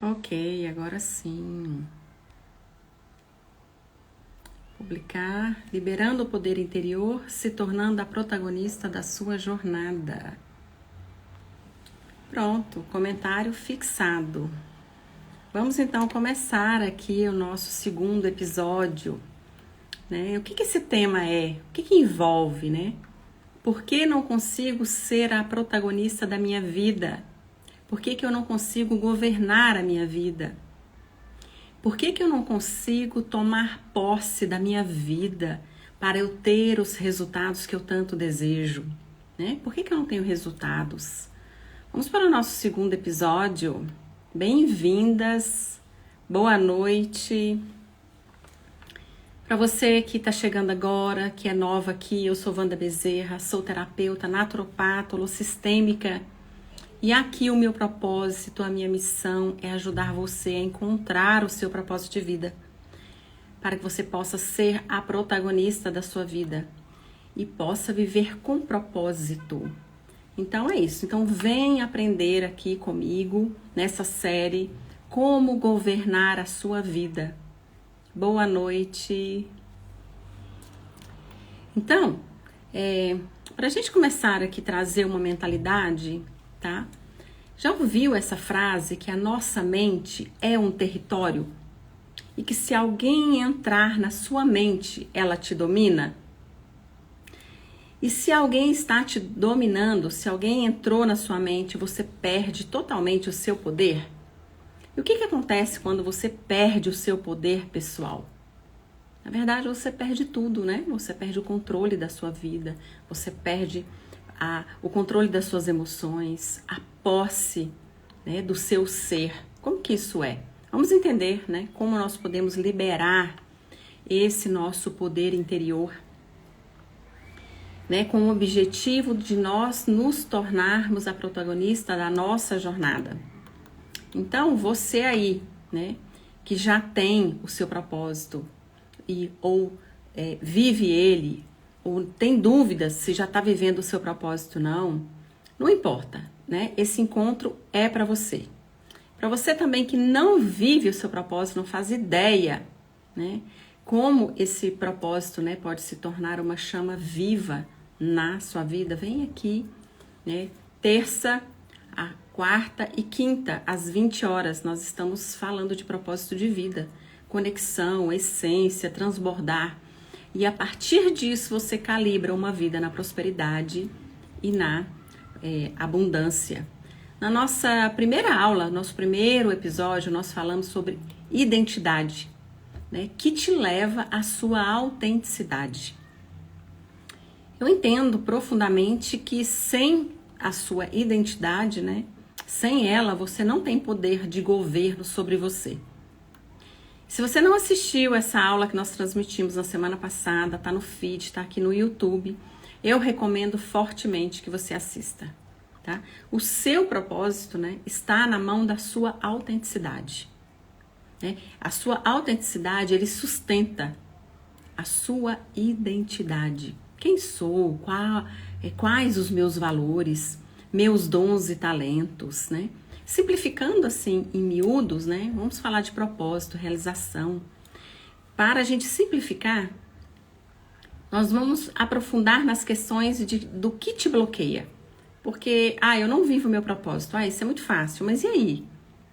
Ok, agora sim. Publicar, liberando o poder interior, se tornando a protagonista da sua jornada. Pronto, comentário fixado. Vamos então começar aqui o nosso segundo episódio, né? O que esse tema é? O que envolve, né? Por que não consigo ser a protagonista da minha vida? Por que eu não consigo governar a minha vida? Por que eu não consigo tomar posse da minha vida para eu ter os resultados que eu tanto desejo? Né? Por que eu não tenho resultados? Vamos para o nosso segundo episódio. Bem-vindas, boa noite. Para você que está chegando agora, que é nova aqui, eu sou Wanda Bezerra, sou terapeuta, naturopata, holossistêmica. E aqui o meu propósito, a minha missão é ajudar você a encontrar o seu propósito de vida, para que você possa ser a protagonista da sua vida e possa viver com propósito. Então é isso. Então vem aprender aqui comigo nessa série como governar a sua vida. Boa noite. Então, para a gente começar aqui a trazer uma mentalidade, tá? Já ouviu essa frase que a nossa mente é um território? E que se alguém entrar na sua mente, ela te domina? E se alguém está te dominando, se alguém entrou na sua mente, você perde totalmente o seu poder? E o que acontece quando você perde o seu poder pessoal? Na verdade, você perde tudo, né? Você perde o controle da sua vida, você perde o controle das suas emoções, a posse, né, do seu ser. Como que isso é? Vamos entender, né, como nós podemos liberar esse nosso poder interior, né, com o objetivo de nós nos tornarmos a protagonista da nossa jornada. Então, você aí, né, que já tem o seu propósito ou vive ele, ou tem dúvidas se já está vivendo o seu propósito, não importa, né? Esse encontro é para você. Para você também que não vive o seu propósito, não faz ideia, né? Como esse propósito, né, pode se tornar uma chama viva na sua vida, vem aqui, né? Terça, a quarta e quinta, às 20 horas, nós estamos falando de propósito de vida, conexão, essência, transbordar. E a partir disso você calibra uma vida na prosperidade e na abundância. Na nossa primeira aula, nosso primeiro episódio, nós falamos sobre identidade, né, que te leva à sua autenticidade. Eu entendo profundamente que sem a sua identidade, né, sem ela, você não tem poder de governo sobre você. Se você não assistiu essa aula que nós transmitimos na semana passada, tá no feed, tá aqui no YouTube, eu recomendo fortemente que você assista, tá? O seu propósito, né, está na mão da sua autenticidade, né? A sua autenticidade, ele sustenta a sua identidade. Quem sou? Quais os meus valores, meus dons e talentos, né? Simplificando assim em miúdos, né? Vamos falar de propósito, realização. Para a gente simplificar, nós vamos aprofundar nas questões do que te bloqueia. Porque, eu não vivo o meu propósito. Isso é muito fácil. Mas e aí?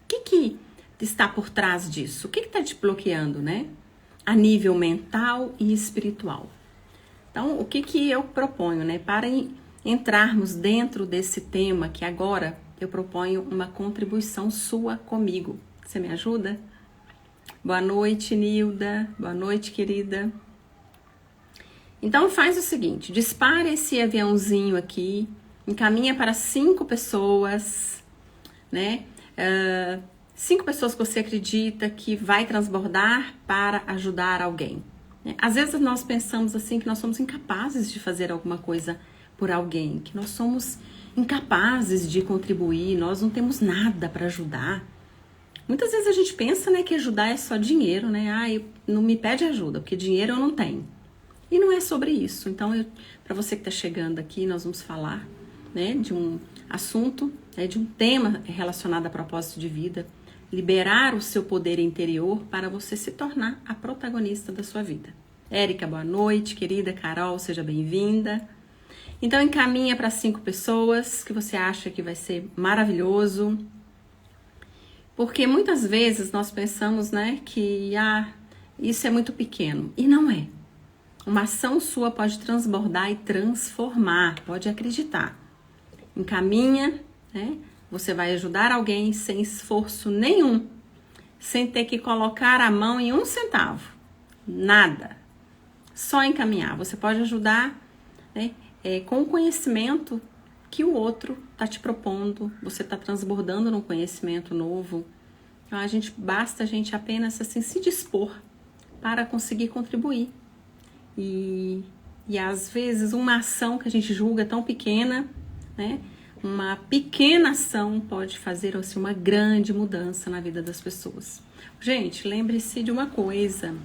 O que está por trás disso? O que está te bloqueando, né? A nível mental e espiritual. Então, o que eu proponho, né? Para entrarmos dentro desse tema que agora eu proponho uma contribuição sua comigo. Você me ajuda? Boa noite, Nilda. Boa noite, querida. Então, faz o seguinte. Dispara esse aviãozinho aqui. Encaminha para 5 pessoas, né? 5 pessoas que você acredita que vai transbordar para ajudar alguém. Às vezes nós pensamos assim que nós somos incapazes de fazer alguma coisa por alguém, que nós somos incapazes de contribuir, nós não temos nada para ajudar. Muitas vezes a gente pensa, né, que ajudar é só dinheiro, né? Não me pede ajuda, porque dinheiro eu não tenho. E não é sobre isso. Então, para você que está chegando aqui, nós vamos falar, né, de um assunto, de um tema relacionado a propósito de vida, liberar o seu poder interior para você se tornar a protagonista da sua vida. Érica, boa noite, querida Carol, seja bem-vinda. Então encaminha para 5 pessoas que você acha que vai ser maravilhoso. Porque muitas vezes nós pensamos, né, que isso é muito pequeno. E não é. Uma ação sua pode transbordar e transformar, pode acreditar. Encaminha, né? Você vai ajudar alguém sem esforço nenhum, sem ter que colocar a mão em 1 centavo. Nada. Só encaminhar. Você pode ajudar, né, com o conhecimento que o outro está te propondo. Você está transbordando num conhecimento novo. Então, basta a gente apenas assim, se dispor para conseguir contribuir. E às vezes uma ação que a gente julga tão pequena, né? Uma pequena ação pode fazer assim, uma grande mudança na vida das pessoas. Gente, lembre-se de uma coisa.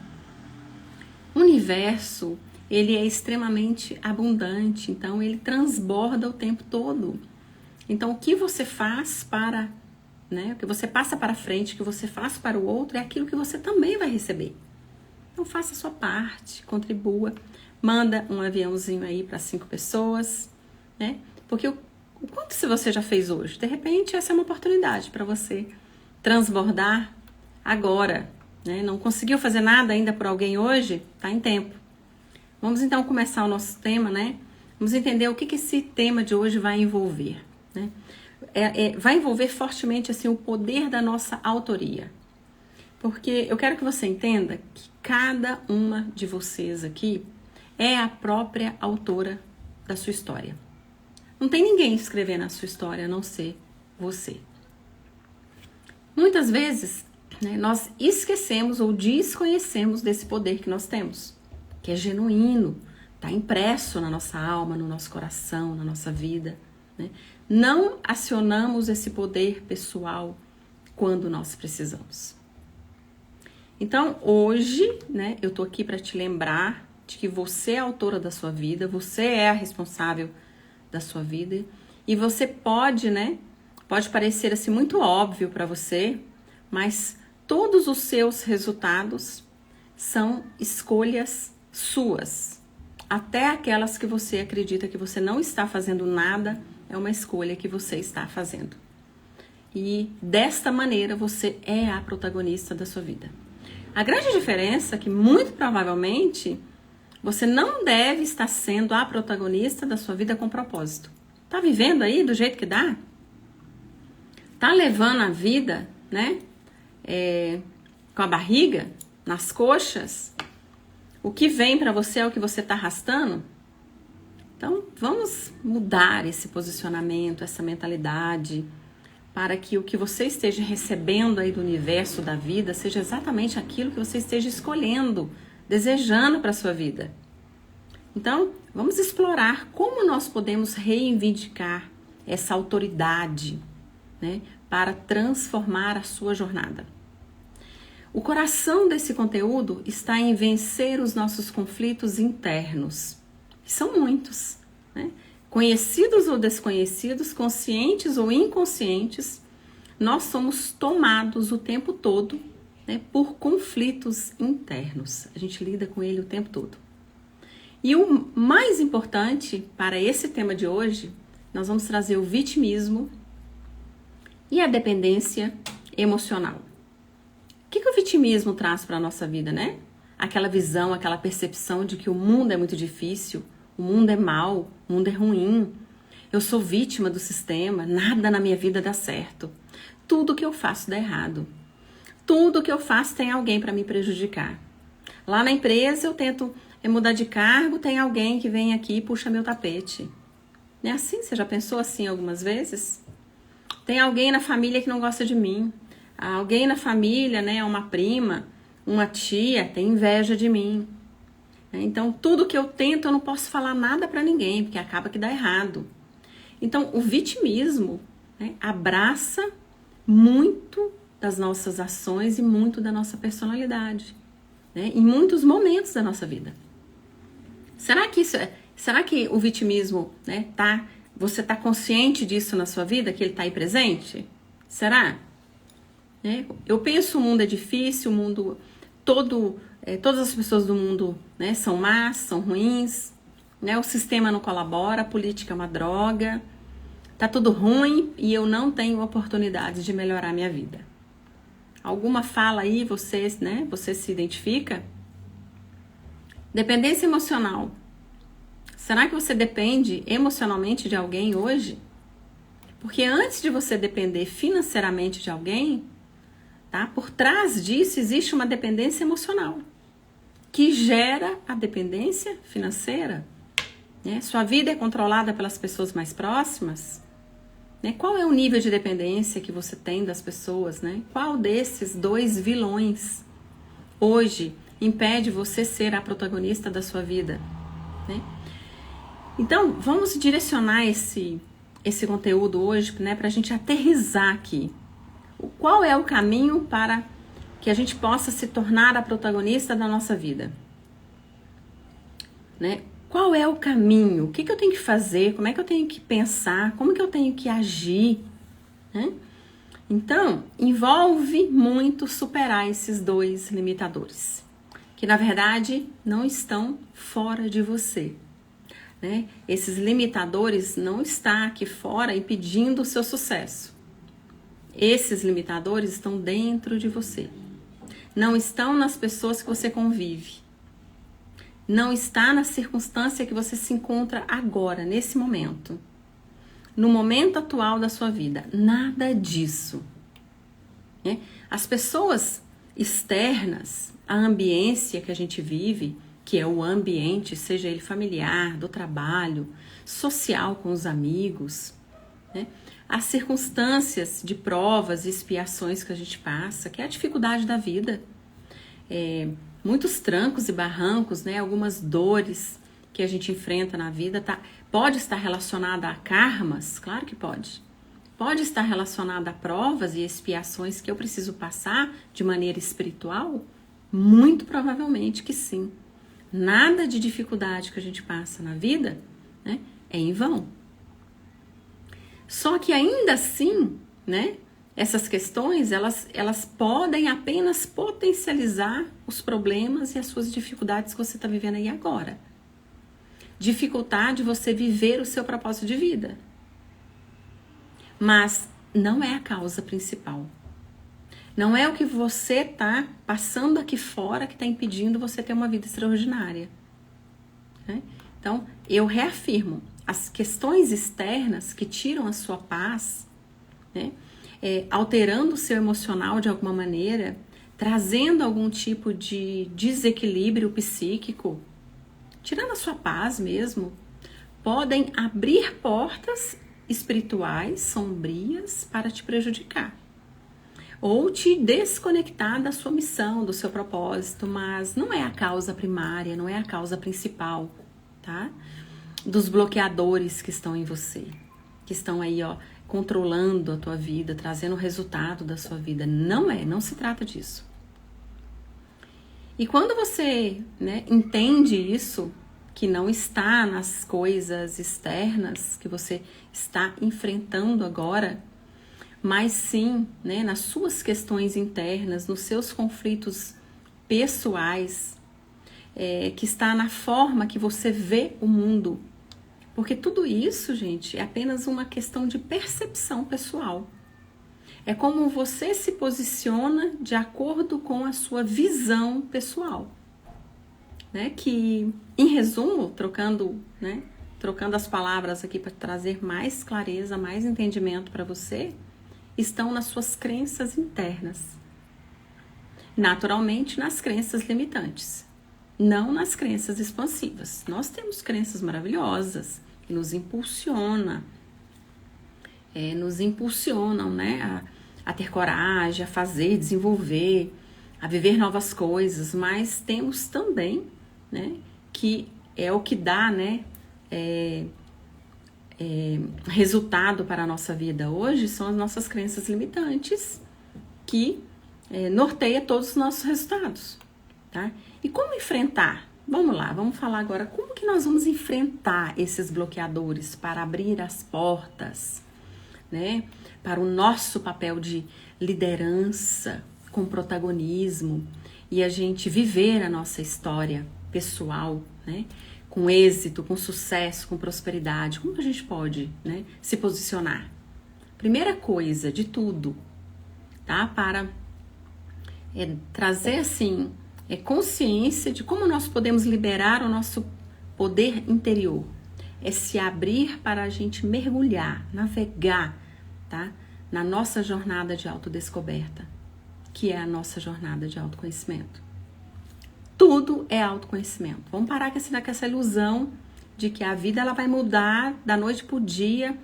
O universo, ele é extremamente abundante, então ele transborda o tempo todo. Então o que você faz para, né, o que você passa para frente, o que você faz para o outro, é aquilo que você também vai receber. Então faça a sua parte, contribua, manda um aviãozinho aí para 5 pessoas, né? Porque o quanto se você já fez hoje? De repente, essa é uma oportunidade para você transbordar agora, né? Não conseguiu fazer nada ainda por alguém hoje? Tá em tempo. Vamos então começar o nosso tema, né? Vamos entender o que esse tema de hoje vai envolver, né? Vai envolver fortemente assim, o poder da nossa autoria. Porque eu quero que você entenda que cada uma de vocês aqui é a própria autora da sua história. Não tem ninguém escrevendo a sua história a não ser você. Muitas vezes, né, nós esquecemos ou desconhecemos desse poder que nós temos, que é genuíno, está impresso na nossa alma, no nosso coração, na nossa vida, né? Não acionamos esse poder pessoal quando nós precisamos. Então, hoje, né, eu tô aqui para te lembrar de que você é a autora da sua vida, você é a responsável da sua vida, e você pode, né, pode parecer assim muito óbvio para você, mas todos os seus resultados são escolhas suas. Até aquelas que você acredita que você não está fazendo nada, é uma escolha que você está fazendo. E desta maneira você é a protagonista da sua vida. A grande diferença é que muito provavelmente você não deve estar sendo a protagonista da sua vida com propósito. Tá vivendo aí do jeito que dá? Tá levando a vida, né? Com a barriga, nas coxas? O que vem para você é o que você tá arrastando? Então, vamos mudar esse posicionamento, essa mentalidade, para que o que você esteja recebendo aí do universo da vida seja exatamente aquilo que você esteja escolhendo, desejando para a sua vida. Então, vamos explorar como nós podemos reivindicar essa autoridade, né, para transformar a sua jornada. O coração desse conteúdo está em vencer os nossos conflitos internos, que são muitos, né? Conhecidos ou desconhecidos, conscientes ou inconscientes, nós somos tomados o tempo todo, né, por conflitos internos. A gente lida com ele o tempo todo. E o mais importante para esse tema de hoje, nós vamos trazer o vitimismo e a dependência emocional. O que o vitimismo traz para a nossa vida, né? Aquela visão, aquela percepção de que o mundo é muito difícil, o mundo é mau, o mundo é ruim, eu sou vítima do sistema, nada na minha vida dá certo, tudo que eu faço dá errado, tudo que eu faço tem alguém para me prejudicar. Lá na empresa eu tento mudar de cargo, tem alguém que vem aqui e puxa meu tapete. Não é assim? Você já pensou assim algumas vezes? Tem alguém na família que não gosta de mim, alguém na família, né, uma prima, uma tia, tem inveja de mim. Então, tudo que eu tento, eu não posso falar nada para ninguém, porque acaba que dá errado. Então, o vitimismo, né, abraça muito das nossas ações e muito da nossa personalidade, né, em muitos momentos da nossa vida. Será que o vitimismo, né, você está consciente disso na sua vida, que ele está aí presente? Será? né? Eu penso o mundo é difícil, o mundo todas as pessoas do mundo, né, são más, são ruins, né? O sistema não colabora, a política é uma droga, tá tudo ruim e eu não tenho oportunidade de melhorar a minha vida. Alguma fala aí, você, né, você se identifica? Dependência emocional. Será que você depende emocionalmente de alguém hoje? Porque antes de você depender financeiramente de alguém, tá? Por trás disso existe uma dependência emocional que gera a dependência financeira, né? Sua vida é controlada pelas pessoas mais próximas, né? Qual é o nível de dependência que você tem das pessoas, né? Qual desses dois vilões hoje impede você ser a protagonista da sua vida, né? Então, vamos direcionar esse conteúdo hoje, né, para a gente aterrissar aqui. Qual é o caminho para que a gente possa se tornar a protagonista da nossa vida? Né? Qual é o caminho? O que eu tenho que fazer? Como é que eu tenho que pensar? Como que eu tenho que agir? Né? Então, envolve muito superar esses dois limitadores, que na verdade não estão fora de você. Né? Esses limitadores não estão aqui fora impedindo o seu sucesso. Esses limitadores estão dentro de você. Não estão nas pessoas que você convive. Não está na circunstância que você se encontra agora, nesse momento. No momento atual da sua vida. Nada disso. Né? As pessoas externas, a ambiência que a gente vive, que é o ambiente, seja ele familiar, do trabalho, social com os amigos, né? As circunstâncias de provas e expiações que a gente passa, que é a dificuldade da vida, muitos trancos e barrancos, né? Algumas dores que a gente enfrenta na vida, pode estar relacionada a karmas? Claro que pode. Pode estar relacionada a provas e expiações que eu preciso passar de maneira espiritual? Muito provavelmente que sim. Nada de dificuldade que a gente passa na vida, né, é em vão. Só que ainda assim, né, essas questões, elas podem apenas potencializar os problemas e as suas dificuldades que você está vivendo aí agora. Dificultar de você viver o seu propósito de vida. Mas não é a causa principal. Não é o que você está passando aqui fora que está impedindo você ter uma vida extraordinária. Né? Então, eu reafirmo, as questões externas que tiram a sua paz, né? Alterando o seu emocional de alguma maneira, trazendo algum tipo de desequilíbrio psíquico, tirando a sua paz mesmo, podem abrir portas espirituais sombrias para te prejudicar. Ou te desconectar da sua missão, do seu propósito, mas não é a causa primária, não é a causa principal, tá? Dos bloqueadores que estão em você, que estão aí, ó, controlando a tua vida, trazendo o resultado da sua vida. Não se trata disso. E quando você, né, entende isso, que não está nas coisas externas que você está enfrentando agora, mas sim, né, nas suas questões internas, nos seus conflitos pessoais, que está na forma que você vê o mundo. Porque tudo isso, gente, é apenas uma questão de percepção pessoal. É como você se posiciona de acordo com a sua visão pessoal. Né? Que, em resumo, trocando as palavras aqui para trazer mais clareza, mais entendimento para você, estão nas suas crenças internas. Naturalmente, nas crenças limitantes, não nas crenças expansivas. Nós temos crenças maravilhosas que nos impulsionam, né, a ter coragem, a fazer, desenvolver, a viver novas coisas, mas temos também, né, que é o que dá, né, resultado para a nossa vida hoje, são as nossas crenças limitantes que norteia todos os nossos resultados, tá? E como enfrentar? Vamos lá, vamos falar agora como que nós vamos enfrentar esses bloqueadores para abrir as portas né, para o nosso papel de liderança com protagonismo e a gente viver a nossa história pessoal, né, com êxito, com sucesso, com prosperidade, como a gente pode, né, se posicionar? Primeira coisa de tudo, tá? Para trazer assim consciência de como nós podemos liberar o nosso poder interior. É se abrir para a gente mergulhar, navegar, tá? Na nossa jornada de autodescoberta, que é a nossa jornada de autoconhecimento. Tudo é autoconhecimento. Vamos parar com essa ilusão de que a vida ela vai mudar da noite para o dia,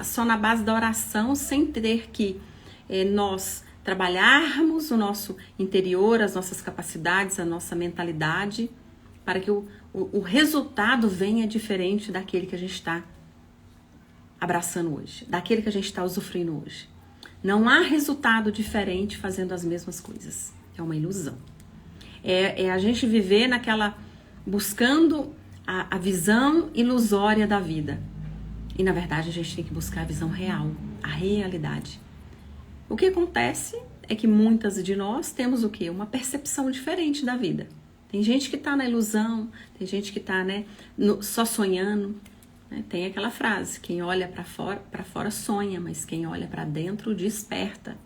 só na base da oração, sem ter que nós trabalharmos o nosso interior, as nossas capacidades, a nossa mentalidade, para que o resultado venha diferente daquele que a gente está abraçando hoje, daquele que a gente está usufruindo hoje. Não há resultado diferente fazendo as mesmas coisas. É uma ilusão. É a gente viver buscando a visão ilusória da vida. E na verdade a gente tem que buscar a visão real, a realidade. O que acontece é que muitas de nós temos o quê? Uma percepção diferente da vida. Tem gente que está na ilusão, tem gente que está, né, só sonhando. Né? Tem aquela frase, quem olha para fora sonha, mas quem olha para dentro desperta.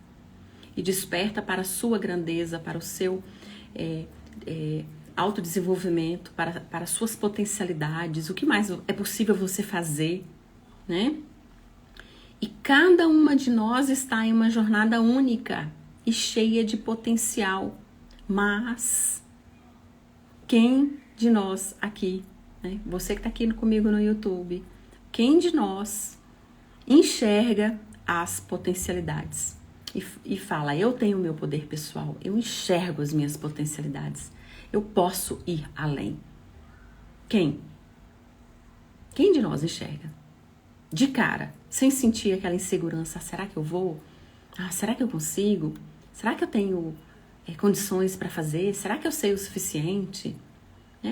E desperta para a sua grandeza, para o seu autodesenvolvimento, para as suas potencialidades, o que mais é possível você fazer, né? E cada uma de nós está em uma jornada única e cheia de potencial. Mas quem de nós aqui, né? Você que está aqui comigo no YouTube, quem de nós enxerga as potencialidades e fala, eu tenho o meu poder pessoal, eu enxergo as minhas potencialidades, eu posso ir além? Quem? Quem de nós enxerga? De cara, sem sentir aquela insegurança, será que eu vou? Será que eu consigo? Será que eu tenho condições para fazer? Será que eu sei o suficiente?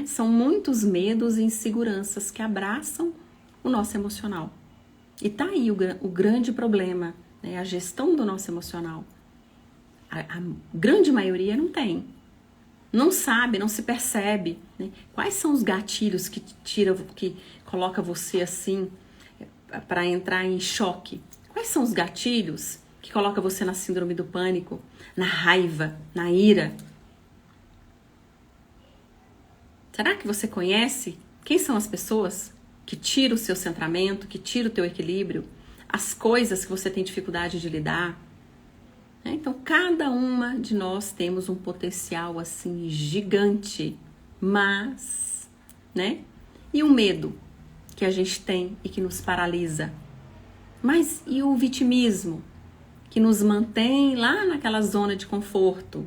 São muitos medos e inseguranças que abraçam o nosso emocional. E tá aí o grande problema, né? A gestão do nosso emocional. A grande maioria não tem. Não sabe, não se percebe, né? Quais são os gatilhos que coloca você assim para entrar em choque? Quais são os gatilhos que coloca você na síndrome do pânico, na raiva, na ira? Será que você conhece quem são as pessoas que tiram o seu centramento, que tiram o teu equilíbrio, as coisas que você tem dificuldade de lidar? Então, cada uma de nós temos um potencial assim gigante, mas, né? E o medo que a gente tem e que nos paralisa? Mas e o vitimismo que nos mantém lá naquela zona de conforto?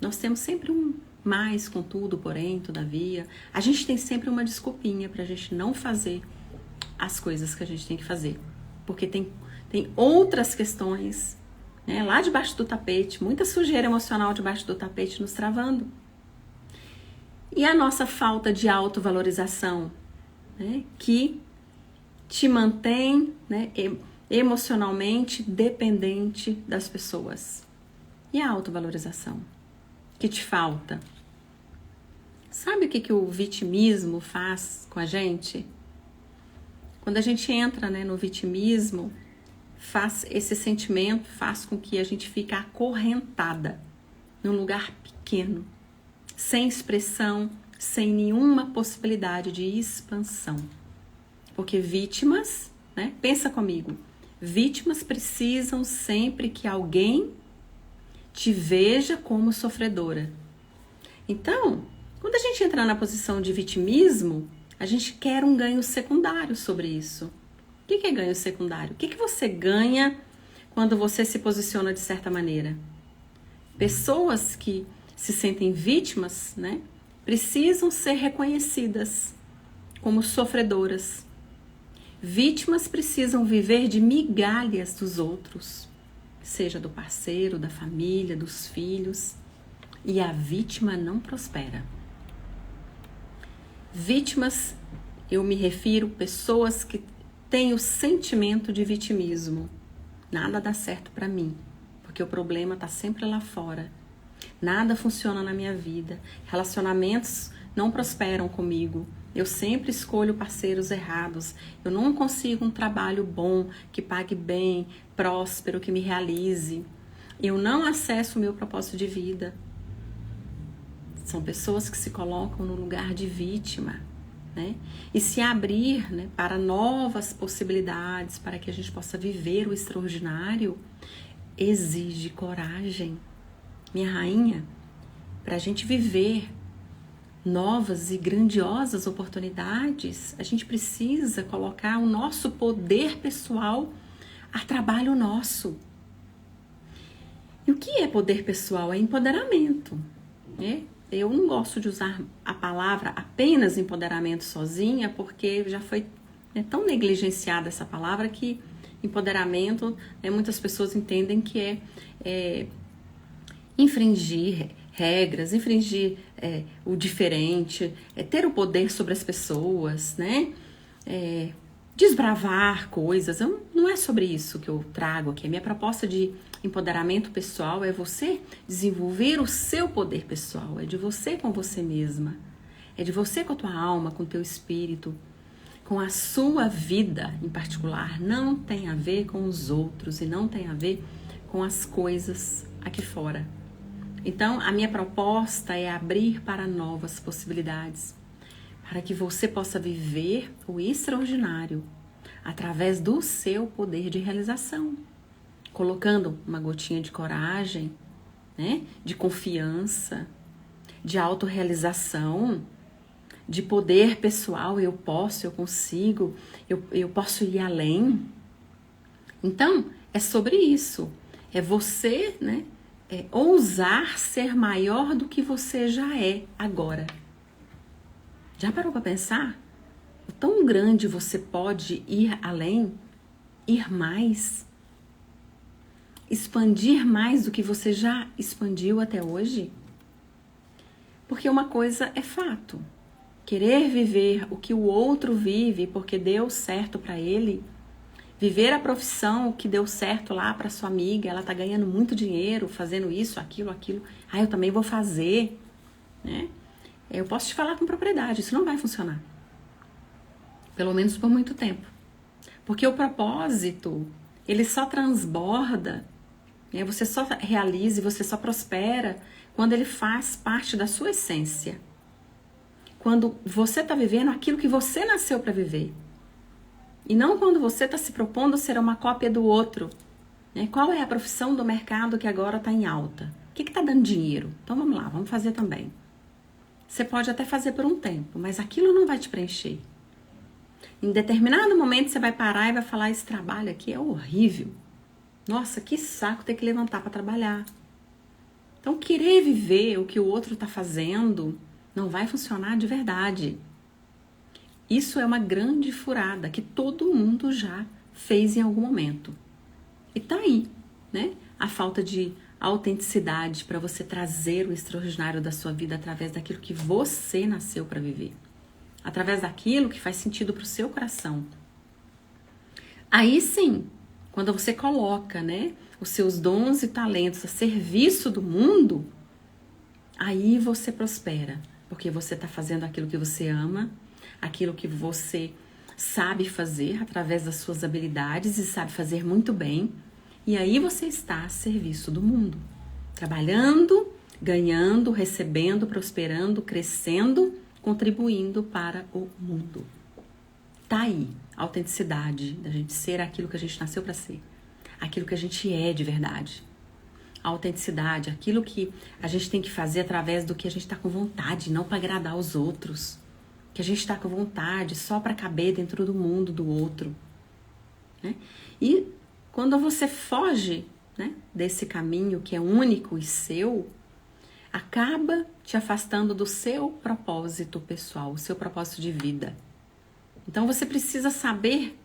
Nós temos sempre um mais, contudo, porém, todavia. A gente tem sempre uma desculpinha pra gente não fazer as coisas que a gente tem que fazer. Porque tem outras questões, né, lá debaixo do tapete, muita sujeira emocional debaixo do tapete nos travando. E a nossa falta de autovalorização, né, que te mantém, né, emocionalmente dependente das pessoas. E a autovalorização que te falta? Sabe o que o vitimismo faz com a gente? Quando a gente entra, né, no vitimismo, esse sentimento faz com que a gente fique acorrentada num lugar pequeno, sem expressão, sem nenhuma possibilidade de expansão. Porque vítimas, né, pensa comigo, vítimas precisam sempre que alguém te veja como sofredora. Então, quando a gente entra na posição de vitimismo, a gente quer um ganho secundário sobre isso. O que é ganho secundário? O que você ganha quando você se posiciona de certa maneira? Pessoas que se sentem vítimas, né, precisam ser reconhecidas como sofredoras. Vítimas precisam viver de migalhas dos outros, seja do parceiro, da família, dos filhos. E a vítima não prospera. Vítimas, eu me refiro a pessoas que tenho sentimento de vitimismo. Nada dá certo para mim, porque o problema está sempre lá fora. Nada funciona na minha vida. Relacionamentos não prosperam comigo. Eu sempre escolho parceiros errados. Eu não consigo um trabalho bom, que pague bem, próspero, que me realize. Eu não acesso o meu propósito de vida. São pessoas que se colocam no lugar de vítima, né? E se abrir, né, para novas possibilidades, para que a gente possa viver o extraordinário, exige coragem. Minha rainha, para a gente viver novas e grandiosas oportunidades, a gente precisa colocar o nosso poder pessoal a trabalho nosso. E o que é poder pessoal? É empoderamento, né? Eu não gosto de usar a palavra apenas empoderamento sozinha, porque já foi tão negligenciada essa palavra que empoderamento, muitas pessoas entendem que é infringir regras, infringir o diferente, ter o poder sobre as pessoas, né? Desbravar coisas. Não é sobre isso que eu trago aqui. A minha proposta de empoderamento pessoal é você desenvolver o seu poder pessoal. É de você com você mesma. É de você com a tua alma, com o teu espírito, com a sua vida em particular. Não tem a ver com os outros e não tem a ver com as coisas aqui fora. Então, a minha proposta é abrir para novas possibilidades, para que você possa viver o extraordinário através do seu poder de realização, colocando uma gotinha de coragem, né, de confiança, de autorrealização, de poder pessoal. Eu posso, eu consigo, eu posso ir além. Então, é sobre isso. É você, né, ousar ser maior do que você já é agora. Já parou para pensar? O tão grande você pode ir além, ir mais, expandir mais do que você já expandiu até hoje? Porque uma coisa é fato. Querer viver o que o outro vive porque deu certo para ele, viver a profissão que deu certo lá para sua amiga, ela tá ganhando muito dinheiro fazendo isso, aquilo. Eu também vou fazer, né? Eu posso te falar com propriedade, isso não vai funcionar. Pelo menos por muito tempo. Porque o propósito, ele só transborda, né? Você só realiza e você só prospera quando ele faz parte da sua essência. Quando você tá vivendo aquilo que você nasceu para viver. E não quando você está se propondo ser uma cópia do outro. Né? Qual é a profissão do mercado que agora está em alta? O que está dando dinheiro? Então vamos lá, vamos fazer também. Você pode até fazer por um tempo, mas aquilo não vai te preencher. Em determinado momento você vai parar e vai falar: esse trabalho aqui é horrível. Nossa, que saco ter que levantar para trabalhar. Então querer viver o que o outro está fazendo não vai funcionar de verdade. Isso é uma grande furada que todo mundo já fez em algum momento. E tá aí, né? A falta de autenticidade para você trazer o extraordinário da sua vida através daquilo que você nasceu para viver. Através daquilo que faz sentido para o seu coração. Aí sim, quando você coloca, né, os seus dons e talentos a serviço do mundo, aí você prospera. Porque você está fazendo aquilo que você ama, aquilo que você sabe fazer através das suas habilidades e sabe fazer muito bem. E aí você está a serviço do mundo, trabalhando, ganhando, recebendo, prosperando, crescendo, contribuindo para o mundo. Tá aí a autenticidade da gente ser aquilo que a gente nasceu para ser, aquilo que a gente é de verdade. A autenticidade, aquilo que a gente tem que fazer através do que a gente está com vontade, não para agradar os outros. Que a gente está com vontade só para caber dentro do mundo do outro. Né? E quando você foge, né, desse caminho que é único e seu, acaba te afastando do seu propósito pessoal, o seu propósito de vida. Então você precisa saber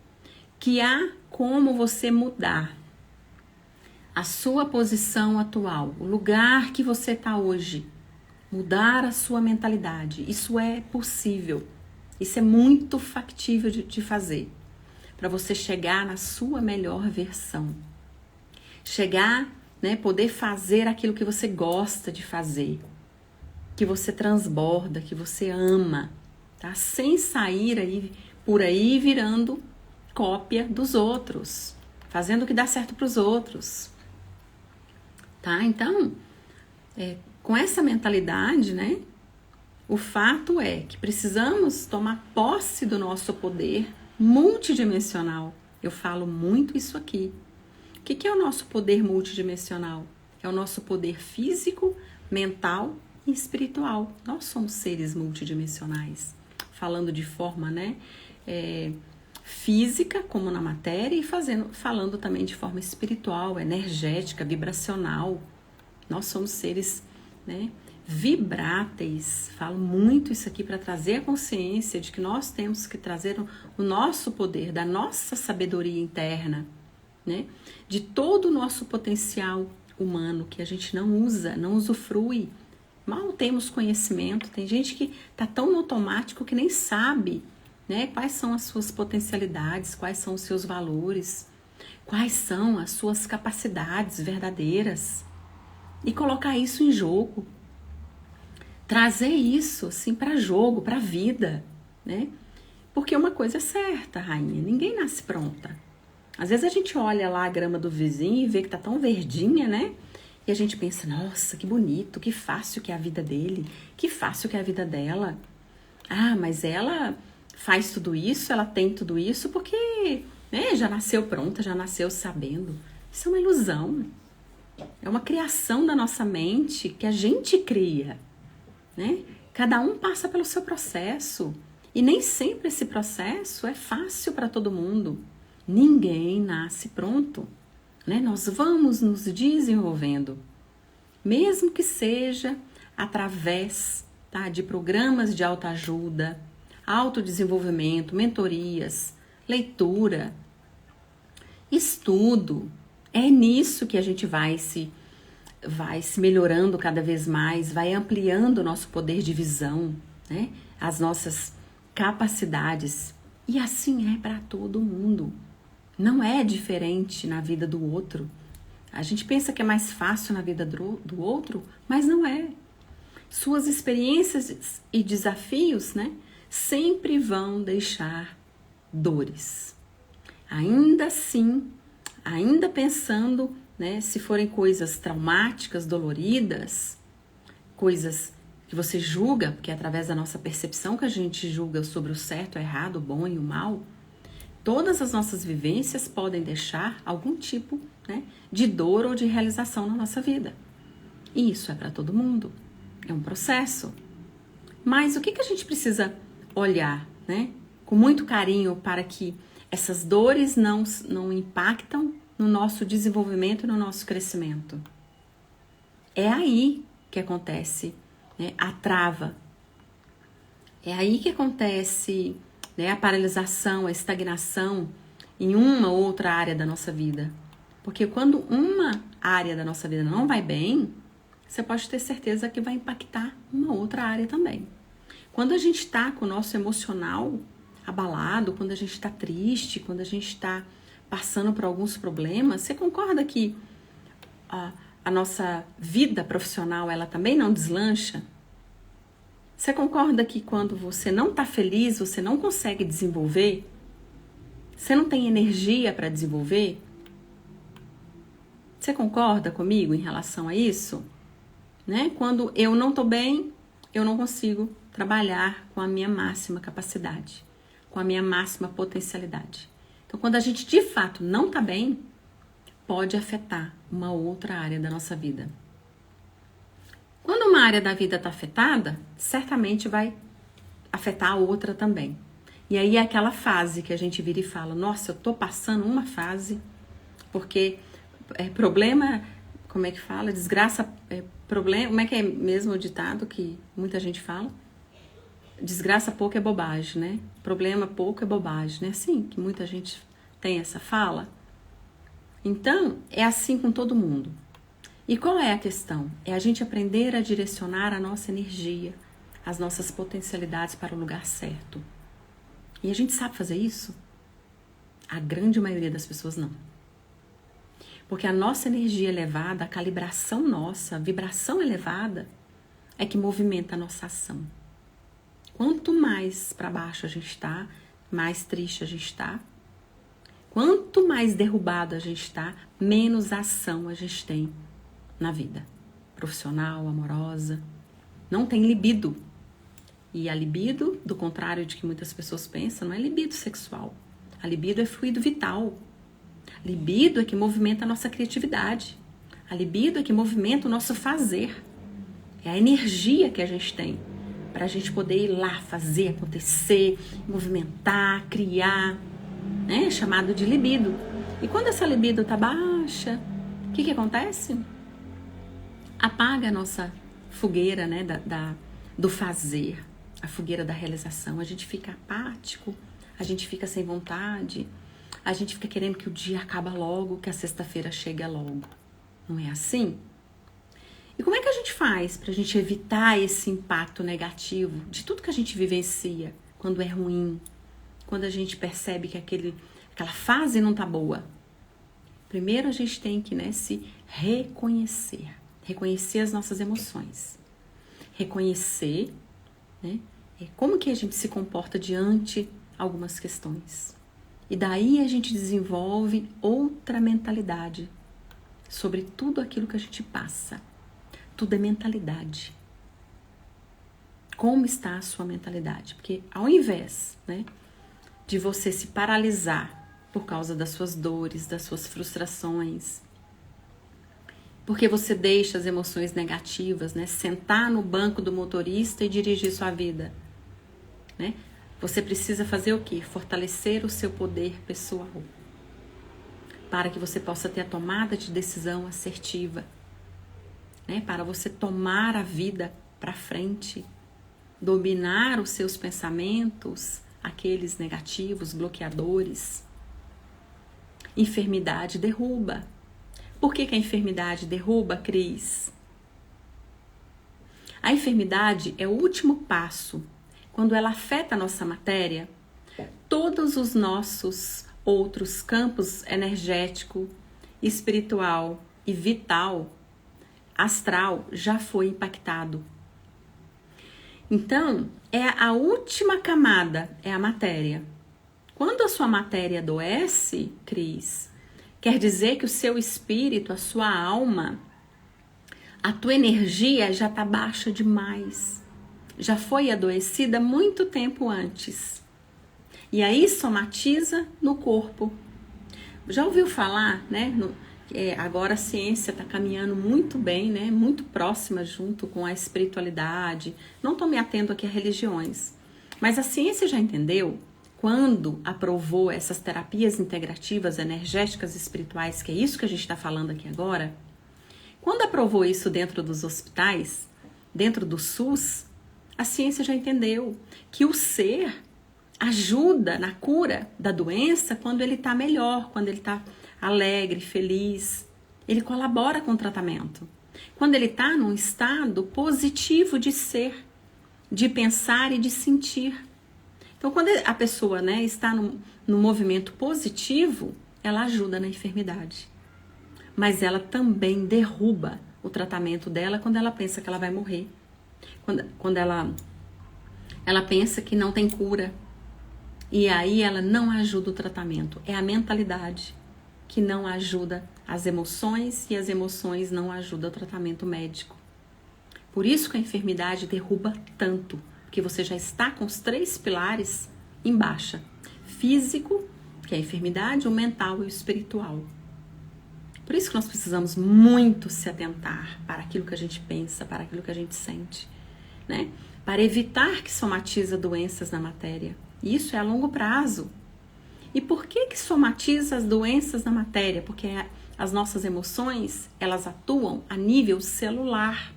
que há como você mudar a sua posição atual, o lugar que você está hoje. Mudar a sua mentalidade. Isso é possível. Isso é muito factível de fazer. para você chegar na sua melhor versão. Chegar, né, poder fazer aquilo que você gosta de fazer, que você transborda, que você ama, tá? Sem sair aí por aí virando cópia dos outros, fazendo o que dá certo para os outros, tá? Então, com essa mentalidade, né, o fato é que precisamos tomar posse do nosso poder multidimensional. Eu falo muito isso aqui. O que é o nosso poder multidimensional? É o nosso poder físico, mental e espiritual. Nós somos seres multidimensionais. Falando de forma, né, física, como na matéria, e falando também de forma espiritual, energética, vibracional. Nós somos seres, né, vibráteis. Falo muito isso aqui para trazer a consciência de que nós temos que trazer o nosso poder, da nossa sabedoria interna, né, de todo o nosso potencial humano que a gente não usa, não usufrui. Mal temos conhecimento. Tem gente que está tão no automático que nem sabe, né, quais são as suas potencialidades, quais são os seus valores, quais são as suas capacidades verdadeiras. E colocar isso em jogo. Trazer isso assim para jogo, para a vida, né? Porque uma coisa é certa, rainha, ninguém nasce pronta. Às vezes a gente olha lá a grama do vizinho e vê que tá tão verdinha, né? E a gente pensa, nossa, que bonito, que fácil que é a vida dele, que fácil que é a vida dela. Ah, mas ela faz tudo isso, ela tem tudo isso porque, né, já nasceu pronta, já nasceu sabendo. Isso é uma ilusão. É uma criação da nossa mente que a gente cria, né? Cada um passa pelo seu processo e nem sempre esse processo é fácil para todo mundo. Ninguém nasce pronto, né? Nós vamos nos desenvolvendo, mesmo que seja através, tá, de programas de autoajuda, autodesenvolvimento, mentorias, leitura, estudo. É nisso que a gente vai se melhorando cada vez mais, vai ampliando o nosso poder de visão, né? As nossas capacidades. E assim é para todo mundo. Não é diferente na vida do outro. A gente pensa que é mais fácil na vida do outro, mas não é. Suas experiências e desafios, né, sempre vão deixar dores. Ainda assim, ainda pensando, né, se forem coisas traumáticas, doloridas, coisas que você julga, porque é através da nossa percepção que a gente julga sobre o certo, o errado, o bom e o mal, todas as nossas vivências podem deixar algum tipo, né, de dor ou de realização na nossa vida. E isso é para todo mundo. É um processo. Mas o que a gente precisa olhar, né, com muito carinho para que essas dores não impactam no nosso desenvolvimento e no nosso crescimento? É aí que acontece, né, a trava. É aí que acontece, né, a paralisação, a estagnação em uma ou outra área da nossa vida. Porque quando uma área da nossa vida não vai bem, você pode ter certeza que vai impactar uma outra área também. Quando a gente está com o nosso emocional abalado, quando a gente está triste, quando a gente está passando por alguns problemas, você concorda que a nossa vida profissional ela também não deslancha? Você concorda que quando você não está feliz, você não consegue desenvolver? Você não tem energia para desenvolver? Você concorda comigo em relação a isso? Né? Quando eu não estou bem, eu não consigo trabalhar com a minha máxima capacidade, com a minha máxima potencialidade. Então, quando a gente de fato não está bem, pode afetar uma outra área da nossa vida. Quando uma área da vida está afetada, certamente vai afetar a outra também. E aí é aquela fase que a gente vira e fala, nossa, eu tô passando uma fase, porque problema, como é que fala? Desgraça, problema, como é que é mesmo o ditado que muita gente fala? Desgraça pouco é bobagem, né? Problema pouco é bobagem, né? Assim que muita gente tem essa fala. Então, é assim com todo mundo. E qual é a questão? É a gente aprender a direcionar a nossa energia, as nossas potencialidades para o lugar certo. E a gente sabe fazer isso? A grande maioria das pessoas não. Porque a nossa energia elevada, a calibração nossa, a vibração elevada é que movimenta a nossa ação. Quanto mais para baixo a gente está, mais triste a gente está. Quanto mais derrubado a gente está, menos ação a gente tem na vida. Profissional, amorosa. Não tem libido. E a libido, do contrário de que muitas pessoas pensam, não é libido sexual. A libido é fluido vital. A libido é que movimenta a nossa criatividade. A libido é que movimenta o nosso fazer. É a energia que a gente tem para a gente poder ir lá, fazer acontecer, movimentar, criar, né? Chamado de libido. E quando essa libido está baixa, o que acontece? Apaga a nossa fogueira, né? do fazer, a fogueira da realização. A gente fica apático, a gente fica sem vontade, a gente fica querendo que o dia acabe logo, que a sexta-feira chegue logo. Não é assim? E como é que a gente faz para a gente evitar esse impacto negativo de tudo que a gente vivencia quando é ruim, quando a gente percebe que aquela fase não tá boa? Primeiro a gente tem que, né, se reconhecer as nossas emoções, reconhecer, né, como que a gente se comporta diante algumas questões. E daí a gente desenvolve outra mentalidade sobre tudo aquilo que a gente passa. Tudo é mentalidade. Como está a sua mentalidade? Porque ao invés, né, de você se paralisar por causa das suas dores, das suas frustrações, porque você deixa as emoções negativas, né, sentar no banco do motorista e dirigir sua vida, né? Você precisa fazer o quê? Fortalecer o seu poder pessoal, para que você possa ter a tomada de decisão assertiva, né? Para você tomar a vida para frente, dominar os seus pensamentos, aqueles negativos, bloqueadores. Enfermidade derruba. Por que a enfermidade derruba, Cris? A enfermidade é o último passo. Quando ela afeta a nossa matéria, todos os nossos outros campos energético, espiritual e vital, astral, já foi impactado. Então, a última camada é a matéria. Quando a sua matéria adoece, Cris, quer dizer que o seu espírito, a sua alma, a tua energia já está baixa demais. Já foi adoecida muito tempo antes. E aí somatiza no corpo. Já ouviu falar, né? Agora a ciência está caminhando muito bem, né? Muito próxima junto com a espiritualidade. Não estou me atendo aqui a religiões. Mas a ciência já entendeu, quando aprovou essas terapias integrativas, energéticas e espirituais, que é isso que a gente está falando aqui agora, quando aprovou isso dentro dos hospitais, dentro do SUS, a ciência já entendeu que o ser ajuda na cura da doença quando ele está melhor, quando ele está alegre, feliz. Ele colabora com o tratamento. Quando ele está num estado positivo de ser, de pensar e de sentir. Então, quando a pessoa, né, está no movimento positivo, ela ajuda na enfermidade. Mas ela também derruba o tratamento dela quando ela pensa que ela vai morrer. Quando ela pensa que não tem cura. E aí ela não ajuda o tratamento. É a mentalidade que não ajuda as emoções, e as emoções não ajudam o tratamento médico. Por isso que a enfermidade derruba tanto, porque você já está com os 3 pilares em baixa. Físico, que é a enfermidade, o mental e o espiritual. Por isso que nós precisamos muito se atentar para aquilo que a gente pensa, para aquilo que a gente sente, né? Para evitar que somatiza doenças na matéria. Isso é a longo prazo. E por que somatiza as doenças na matéria? Porque as nossas emoções, elas atuam a nível celular.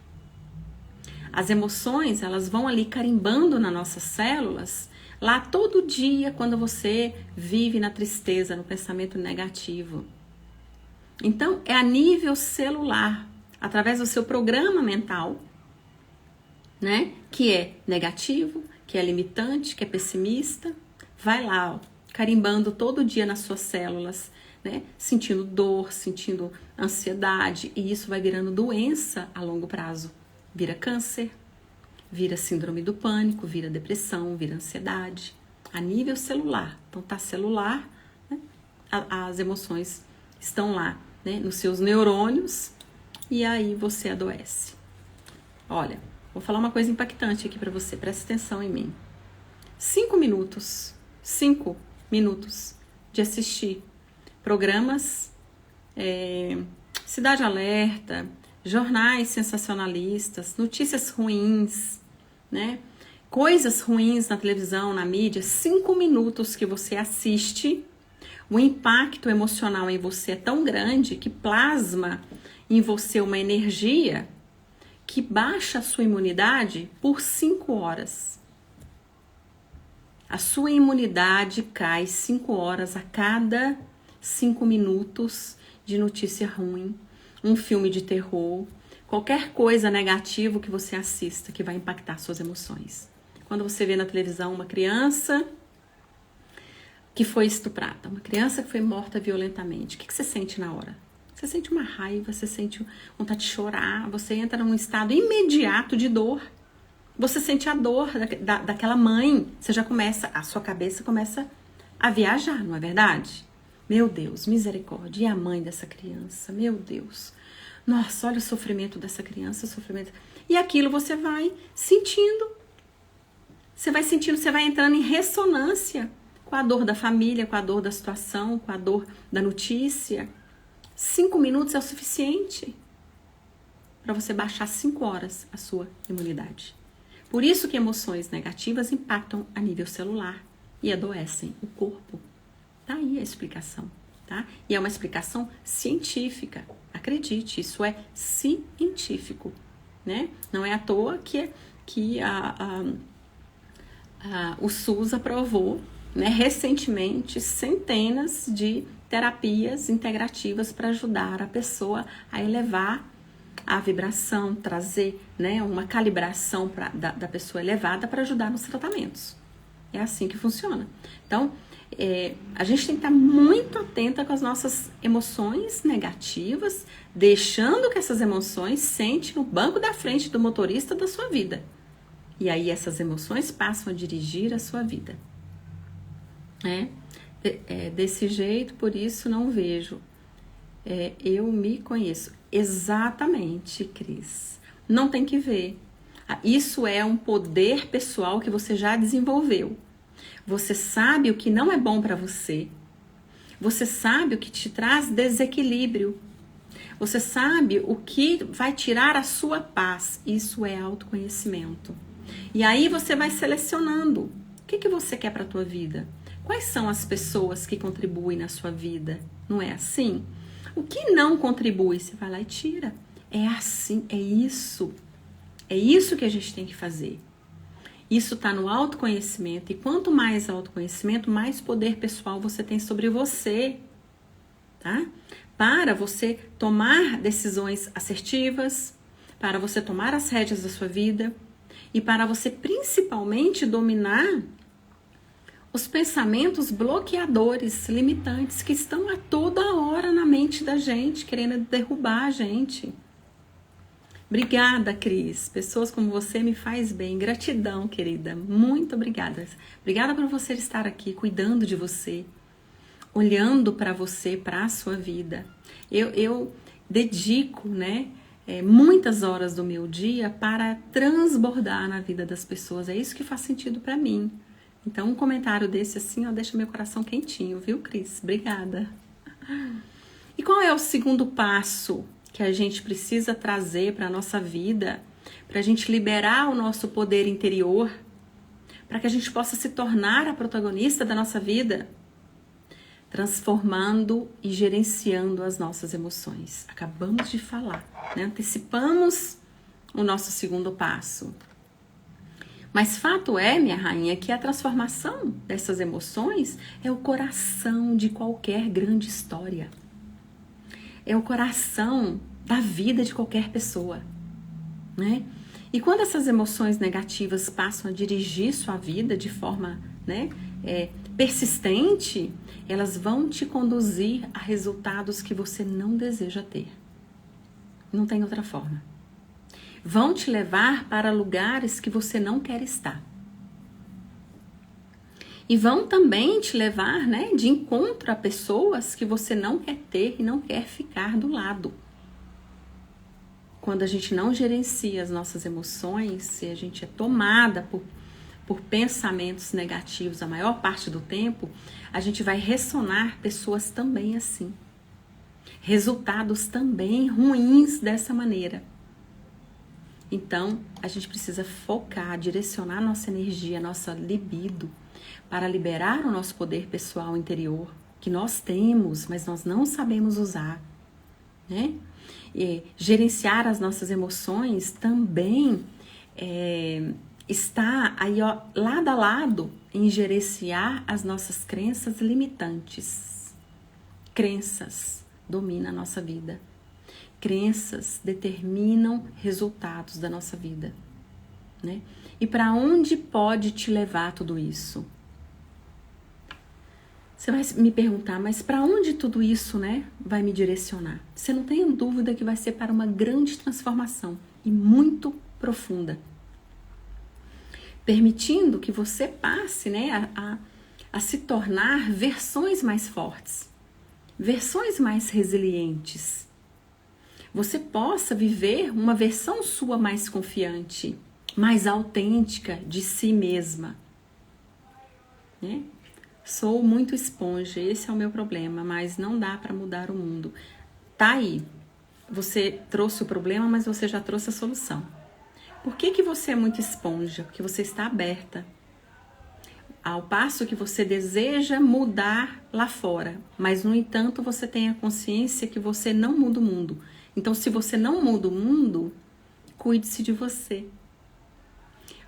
As emoções, elas vão ali carimbando nas nossas células, lá todo dia, quando você vive na tristeza, no pensamento negativo. Então, é a nível celular, através do seu programa mental, né? Que é negativo, que é limitante, que é pessimista. Vai lá, ó, carimbando todo dia nas suas células, né? Sentindo dor, sentindo ansiedade, e isso vai virando doença a longo prazo. Vira câncer, vira síndrome do pânico, vira depressão, vira ansiedade, a nível celular. Então tá celular, né? As emoções estão lá, né? Nos seus neurônios, e aí você adoece. Olha, vou falar uma coisa impactante aqui para você, presta atenção em mim. 5 minutos de assistir programas, Cidade Alerta, jornais sensacionalistas, notícias ruins, né? Coisas ruins na televisão, na mídia, 5 minutos que você assiste, o impacto emocional em você é tão grande que plasma em você uma energia que baixa a sua imunidade por 5 horas. A sua imunidade cai 5 horas a cada 5 minutos de notícia ruim, um filme de terror, qualquer coisa negativa que você assista que vai impactar suas emoções. Quando você vê na televisão uma criança que foi estuprada, uma criança que foi morta violentamente, o que você sente na hora? Você sente uma raiva, você sente vontade de chorar, você entra num estado imediato de dor. Você sente a dor daquela mãe, você já começa, a sua cabeça começa a viajar, não é verdade? Meu Deus, misericórdia, e a mãe dessa criança, meu Deus. Nossa, olha o sofrimento dessa criança, o sofrimento. E aquilo você vai sentindo. Você vai entrando em ressonância com a dor da família, com a dor da situação, com a dor da notícia. 5 minutos é o suficiente para você baixar 5 horas a sua imunidade. Por isso que emoções negativas impactam a nível celular e adoecem o corpo. Tá aí a explicação, tá? E é uma explicação científica. Acredite, isso é científico, né? Não é à toa que o SUS aprovou, né, recentemente centenas de terapias integrativas para ajudar a pessoa a elevar a vibração, trazer, né, uma calibração da pessoa elevada para ajudar nos tratamentos. É assim que funciona. Então, a gente tem que estar muito atenta com as nossas emoções negativas, deixando que essas emoções sentem no banco da frente do motorista da sua vida. E aí essas emoções passam a dirigir a sua vida. Desse jeito, por isso não vejo. Eu me conheço. Exatamente, Cris. Não tem que ver. Isso é um poder pessoal que você já desenvolveu. Você sabe o que não é bom para você. Você sabe o que te traz desequilíbrio. Você sabe o que vai tirar a sua paz. Isso é autoconhecimento. E aí você vai selecionando. O que você quer para a tua vida? Quais são as pessoas que contribuem na sua vida? Não é assim? O que não contribui, você vai lá e tira. É assim, é isso. É isso que a gente tem que fazer. Isso está no autoconhecimento. E quanto mais autoconhecimento, mais poder pessoal você tem sobre você. Tá? Para você tomar decisões assertivas, para você tomar as rédeas da sua vida e para você principalmente dominar os pensamentos bloqueadores, limitantes, que estão a toda hora na mente da gente, querendo derrubar a gente. Obrigada, Cris. Pessoas como você me faz bem. Gratidão, querida. Muito obrigada. Obrigada por você estar aqui, cuidando de você, olhando para você, para a sua vida. Eu dedico, né, muitas horas do meu dia para transbordar na vida das pessoas. É isso que faz sentido para mim. Então, um comentário desse assim, ó, deixa meu coração quentinho, viu, Cris? Obrigada. E qual é o segundo passo que a gente precisa trazer para a nossa vida, para a gente liberar o nosso poder interior, para que a gente possa se tornar a protagonista da nossa vida? Transformando e gerenciando as nossas emoções. Acabamos de falar, né? Antecipamos o nosso segundo passo. Mas fato é, minha rainha, que a transformação dessas emoções é o coração de qualquer grande história. É o coração da vida de qualquer pessoa, né? E quando essas emoções negativas passam a dirigir sua vida de forma, né, persistente, elas vão te conduzir a resultados que você não deseja ter. Não tem outra forma. Vão te levar para lugares que você não quer estar. E vão também te levar, né, de encontro a pessoas que você não quer ter e não quer ficar do lado. Quando a gente não gerencia as nossas emoções, se a gente é tomada por pensamentos negativos a maior parte do tempo, a gente vai ressonar pessoas também assim. Resultados também ruins dessa maneira. Então, a gente precisa focar, direcionar nossa energia, nossa libido, para liberar o nosso poder pessoal interior, que nós temos, mas nós não sabemos usar, né? E gerenciar as nossas emoções também está aí, ó, lado a lado em gerenciar as nossas crenças limitantes. Crenças dominam a nossa vida. Crenças determinam resultados da nossa vida, né? E para onde pode te levar tudo isso? Você vai me perguntar, mas para onde tudo isso, né, vai me direcionar? Você não tem dúvida que vai ser para uma grande transformação e muito profunda. Permitindo que você passe, né, a se tornar versões mais fortes, versões mais resilientes. Você possa viver uma versão sua mais confiante, mais autêntica de si mesma, né? Sou muito esponja, esse é o meu problema, mas não dá para mudar o mundo. Tá aí, você trouxe o problema, mas você já trouxe a solução. Por que você é muito esponja? Porque você está aberta. Ao passo que você deseja mudar lá fora, mas no entanto você tem a consciência que você não muda o mundo. Então, se você não muda o mundo, cuide-se de você.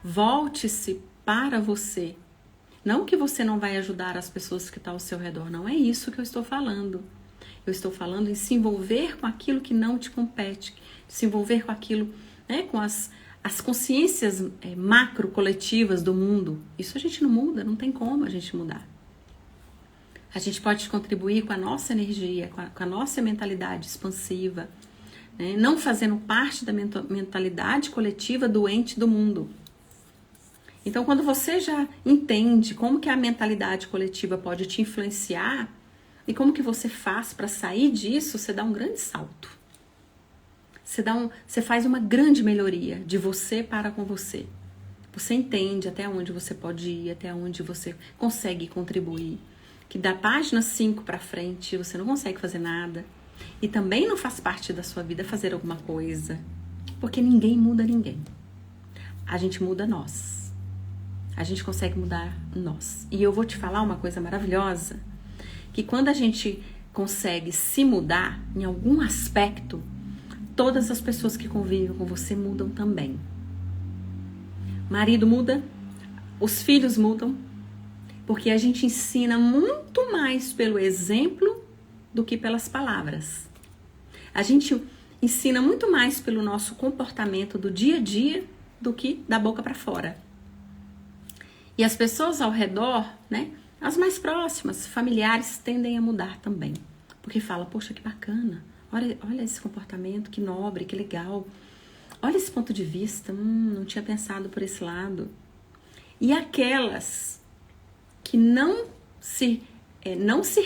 Volte-se para você. Não que você não vai ajudar as pessoas que estão ao seu redor, não é isso que eu estou falando. Eu estou falando em se envolver com aquilo que não te compete, se envolver com aquilo, né, com as consciências macro coletivas do mundo. Isso a gente não muda, não tem como a gente mudar. A gente pode contribuir com a nossa energia, com a nossa mentalidade expansiva, né, não fazendo parte da mentalidade coletiva doente do mundo. Então, quando você já entende como que a mentalidade coletiva pode te influenciar e como que você faz para sair disso, você dá um grande salto. Você faz uma grande melhoria de você para com você. Você entende até onde você pode ir, até onde você consegue contribuir. Que da página 5 para frente você não consegue fazer nada. E também não faz parte da sua vida fazer alguma coisa. Porque ninguém muda ninguém. A gente muda nós. A gente consegue mudar nós. E eu vou te falar uma coisa maravilhosa, que quando a gente consegue se mudar em algum aspecto, todas as pessoas que convivem com você mudam também. Marido muda, os filhos mudam, porque a gente ensina muito mais pelo exemplo do que pelas palavras. A gente ensina muito mais pelo nosso comportamento do dia a dia do que da boca para fora. E as pessoas ao redor, né, as mais próximas, familiares, tendem a mudar também. Porque fala, poxa, que bacana, olha esse comportamento, que nobre, que legal. Olha esse ponto de vista, não tinha pensado por esse lado. E aquelas que não se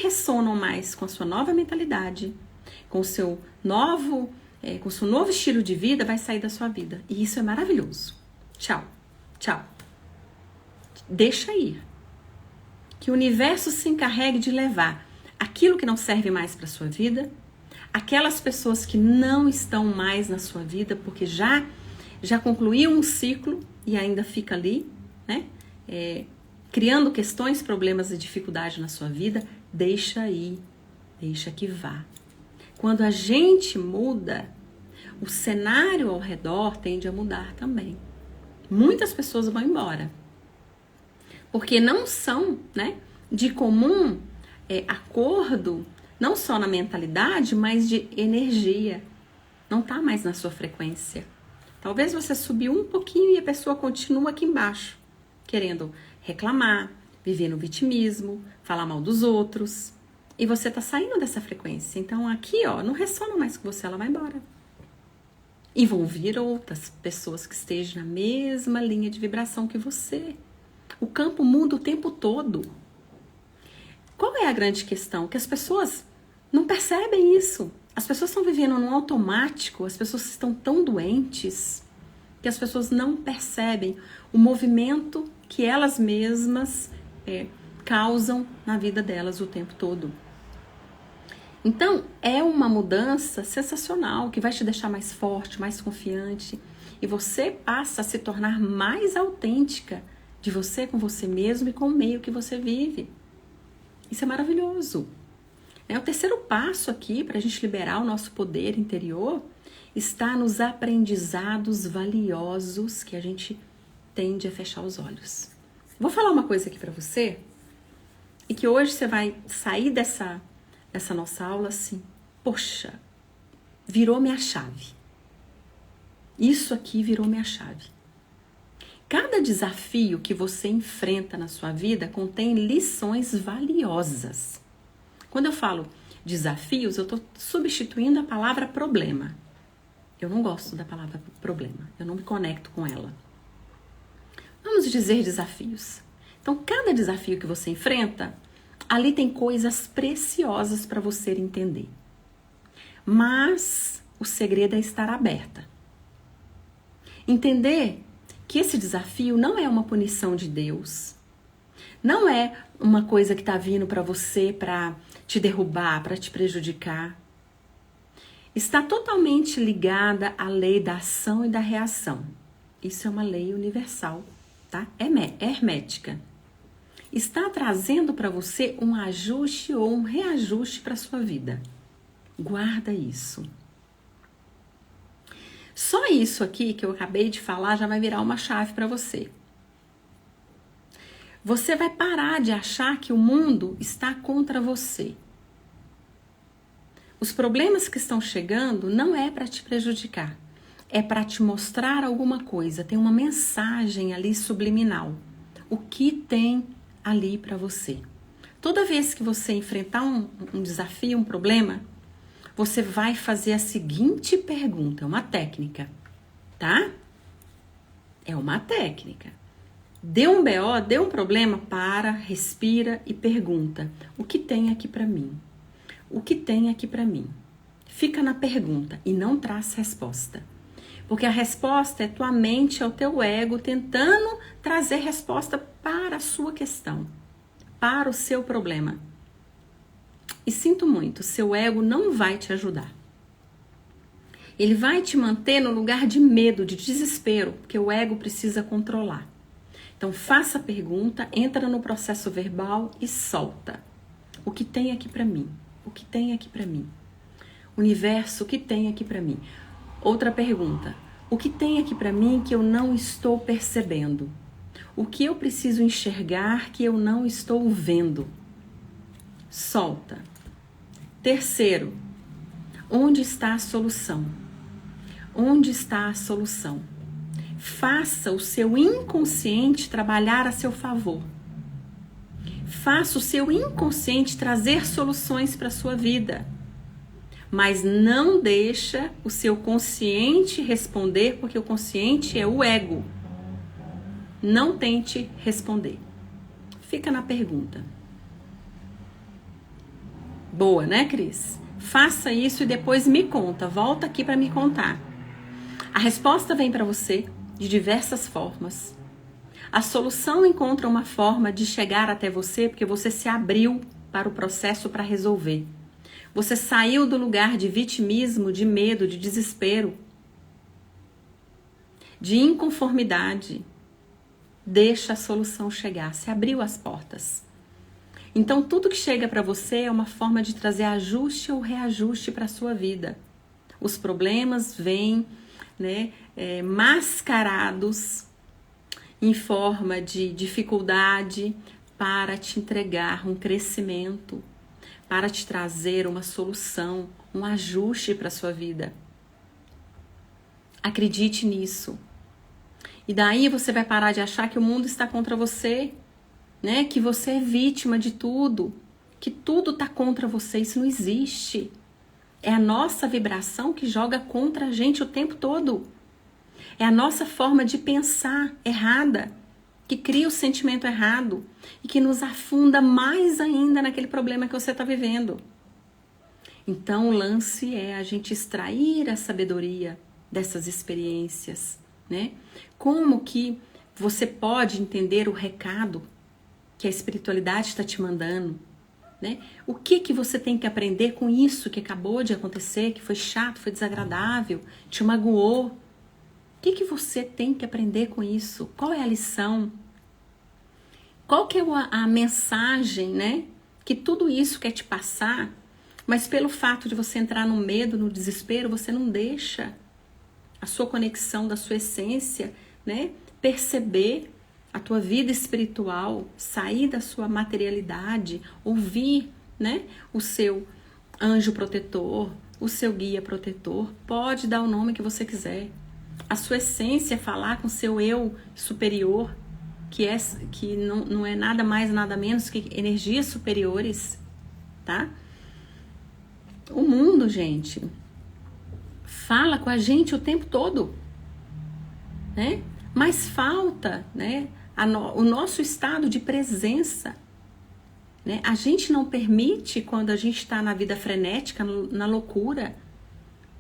ressonam mais com a sua nova mentalidade, com o seu novo estilo de vida, vai sair da sua vida. E isso é maravilhoso. Tchau, tchau. Deixa ir. Que o universo se encarregue de levar aquilo que não serve mais para sua vida, aquelas pessoas que não estão mais na sua vida, porque já concluiu um ciclo e ainda fica ali, né? Criando questões, problemas e dificuldade na sua vida, deixa ir, deixa que vá. Quando a gente muda, o cenário ao redor tende a mudar também. Muitas pessoas vão embora. Porque não são, né, de comum acordo, não só na mentalidade, mas de energia. Não está mais na sua frequência. Talvez você subiu um pouquinho e a pessoa continua aqui embaixo, querendo reclamar, viver no vitimismo, falar mal dos outros. E você tá saindo dessa frequência. Então aqui, ó, não ressona mais com você, ela vai embora. E vão vir outras pessoas que estejam na mesma linha de vibração que você. O campo muda o tempo todo. Qual é a grande questão? Que as pessoas não percebem isso. As pessoas estão vivendo num automático, as pessoas estão tão doentes que as pessoas não percebem o movimento que elas mesmas causam na vida delas o tempo todo. Então, é uma mudança sensacional que vai te deixar mais forte, mais confiante, e você passa a se tornar mais autêntica de você com você mesmo e com o meio que você vive. Isso é maravilhoso. O terceiro passo aqui para a gente liberar o nosso poder interior está nos aprendizados valiosos que a gente tende a fechar os olhos. Vou falar uma coisa aqui para você e que hoje você vai sair dessa nossa aula assim, poxa, virou minha chave. Isso aqui virou minha chave. Cada desafio que você enfrenta na sua vida contém lições valiosas. Quando eu falo desafios, eu estou substituindo a palavra problema. Eu não gosto da palavra problema, eu não me conecto com ela. Vamos dizer desafios. Então, cada desafio que você enfrenta, ali tem coisas preciosas para você entender. Mas o segredo é estar aberta. Entender que esse desafio não é uma punição de Deus. Não é uma coisa que está vindo para você para te derrubar, para te prejudicar. Está totalmente ligada à lei da ação e da reação. Isso é uma lei universal, tá? É hermética. Está trazendo para você um ajuste ou um reajuste para a sua vida. Guarda isso. Só isso aqui que eu acabei de falar já vai virar uma chave para você. Você vai parar de achar que o mundo está contra você. Os problemas que estão chegando não é para te prejudicar. É para te mostrar alguma coisa. Tem uma mensagem ali subliminal. O que tem ali para você? Toda vez que você enfrentar um desafio, um problema, você vai fazer a seguinte pergunta, é uma técnica, tá? É uma técnica. Deu um BO, deu um problema, para, respira e pergunta: o que tem aqui para mim? O que tem aqui para mim? Fica na pergunta e não traz resposta. Porque a resposta é tua mente, é o teu ego tentando trazer resposta para a sua questão, para o seu problema. E sinto muito, seu ego não vai te ajudar. Ele vai te manter no lugar de medo, de desespero, porque o ego precisa controlar. Então faça a pergunta, entra no processo verbal e solta. O que tem aqui para mim? O que tem aqui para mim? Universo, o que tem aqui para mim? Outra pergunta. O que tem aqui para mim que eu não estou percebendo? O que eu preciso enxergar que eu não estou vendo? Solta. Terceiro, onde está a solução? Onde está a solução? Faça o seu inconsciente trabalhar a seu favor. Faça o seu inconsciente trazer soluções para a sua vida. Mas não deixa o seu consciente responder, porque o consciente é o ego. Não tente responder. Fica na pergunta. Boa, né, Cris? Faça isso e depois me conta. Volta aqui para me contar. A resposta vem para você de diversas formas. A solução encontra uma forma de chegar até você porque você se abriu para o processo para resolver. Você saiu do lugar de vitimismo, de medo, de desespero, de inconformidade. Deixa a solução chegar. Se abriu as portas. Então, tudo que chega para você é uma forma de trazer ajuste ou reajuste para a sua vida. Os problemas vêm, mascarados em forma de dificuldade para te entregar um crescimento, para te trazer uma solução, um ajuste para a sua vida. Acredite nisso. E daí você vai parar de achar que o mundo está contra você. né? Que você é vítima de tudo, que tudo tá contra você. Isso não existe. É a nossa vibração que joga contra a gente o tempo todo. É a nossa forma de pensar errada que cria o sentimento errado e que nos afunda mais ainda naquele problema que você está vivendo. Então, o lance é a gente extrair a sabedoria dessas experiências, né? Como que você pode entender o recado que a espiritualidade está te mandando, né? O que você tem que aprender com isso que acabou de acontecer, que foi chato, foi desagradável, te magoou? O que você tem que aprender com isso? Qual é a lição? Qual que é a mensagem, né? Que tudo isso quer te passar, mas pelo fato de você entrar no medo, no desespero, você não deixa a sua conexão da sua essência, né? Perceber a tua vida espiritual, sair da sua materialidade, ouvir, né? O seu anjo protetor, o seu guia protetor, pode dar o nome que você quiser. A sua essência é falar com o seu eu superior, que não é nada mais, nada menos que energias superiores, tá? O mundo, gente, fala com a gente o tempo todo, né? Mas falta, né, o nosso estado de presença, né? A gente não permite, quando a gente está na vida frenética, na loucura,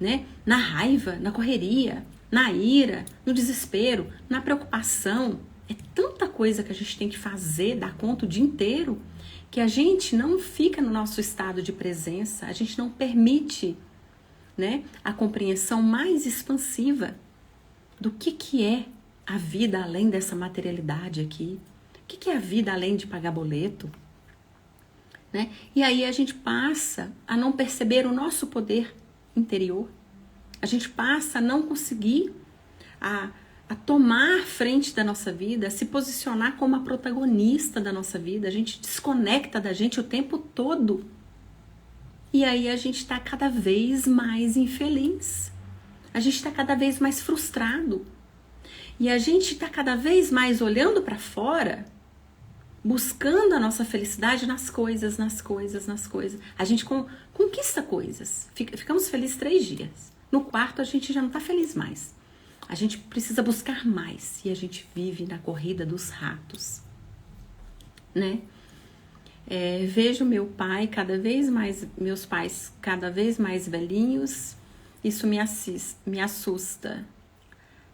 né? Na raiva, na correria, na ira, no desespero, na preocupação. É tanta coisa que a gente tem que fazer, dar conta o dia inteiro, que a gente não fica no nosso estado de presença, a gente não permite, né, a compreensão mais expansiva do que é a vida além dessa materialidade aqui. O que é a vida além de pagar boleto? Né? E aí a gente passa a não perceber o nosso poder interior. A gente passa a não conseguir a tomar frente da nossa vida, a se posicionar como a protagonista da nossa vida. A gente desconecta da gente o tempo todo. E aí a gente está cada vez mais infeliz. A gente está cada vez mais frustrado. E a gente está cada vez mais olhando para fora, buscando a nossa felicidade nas coisas, nas coisas, nas coisas. A gente conquista coisas. Ficamos felizes 3 dias. No quarto a gente já não está feliz mais. A gente precisa buscar mais. E a gente vive na corrida dos ratos, né? Vejo meu pai meus pais cada vez mais velhinhos. Isso me assusta.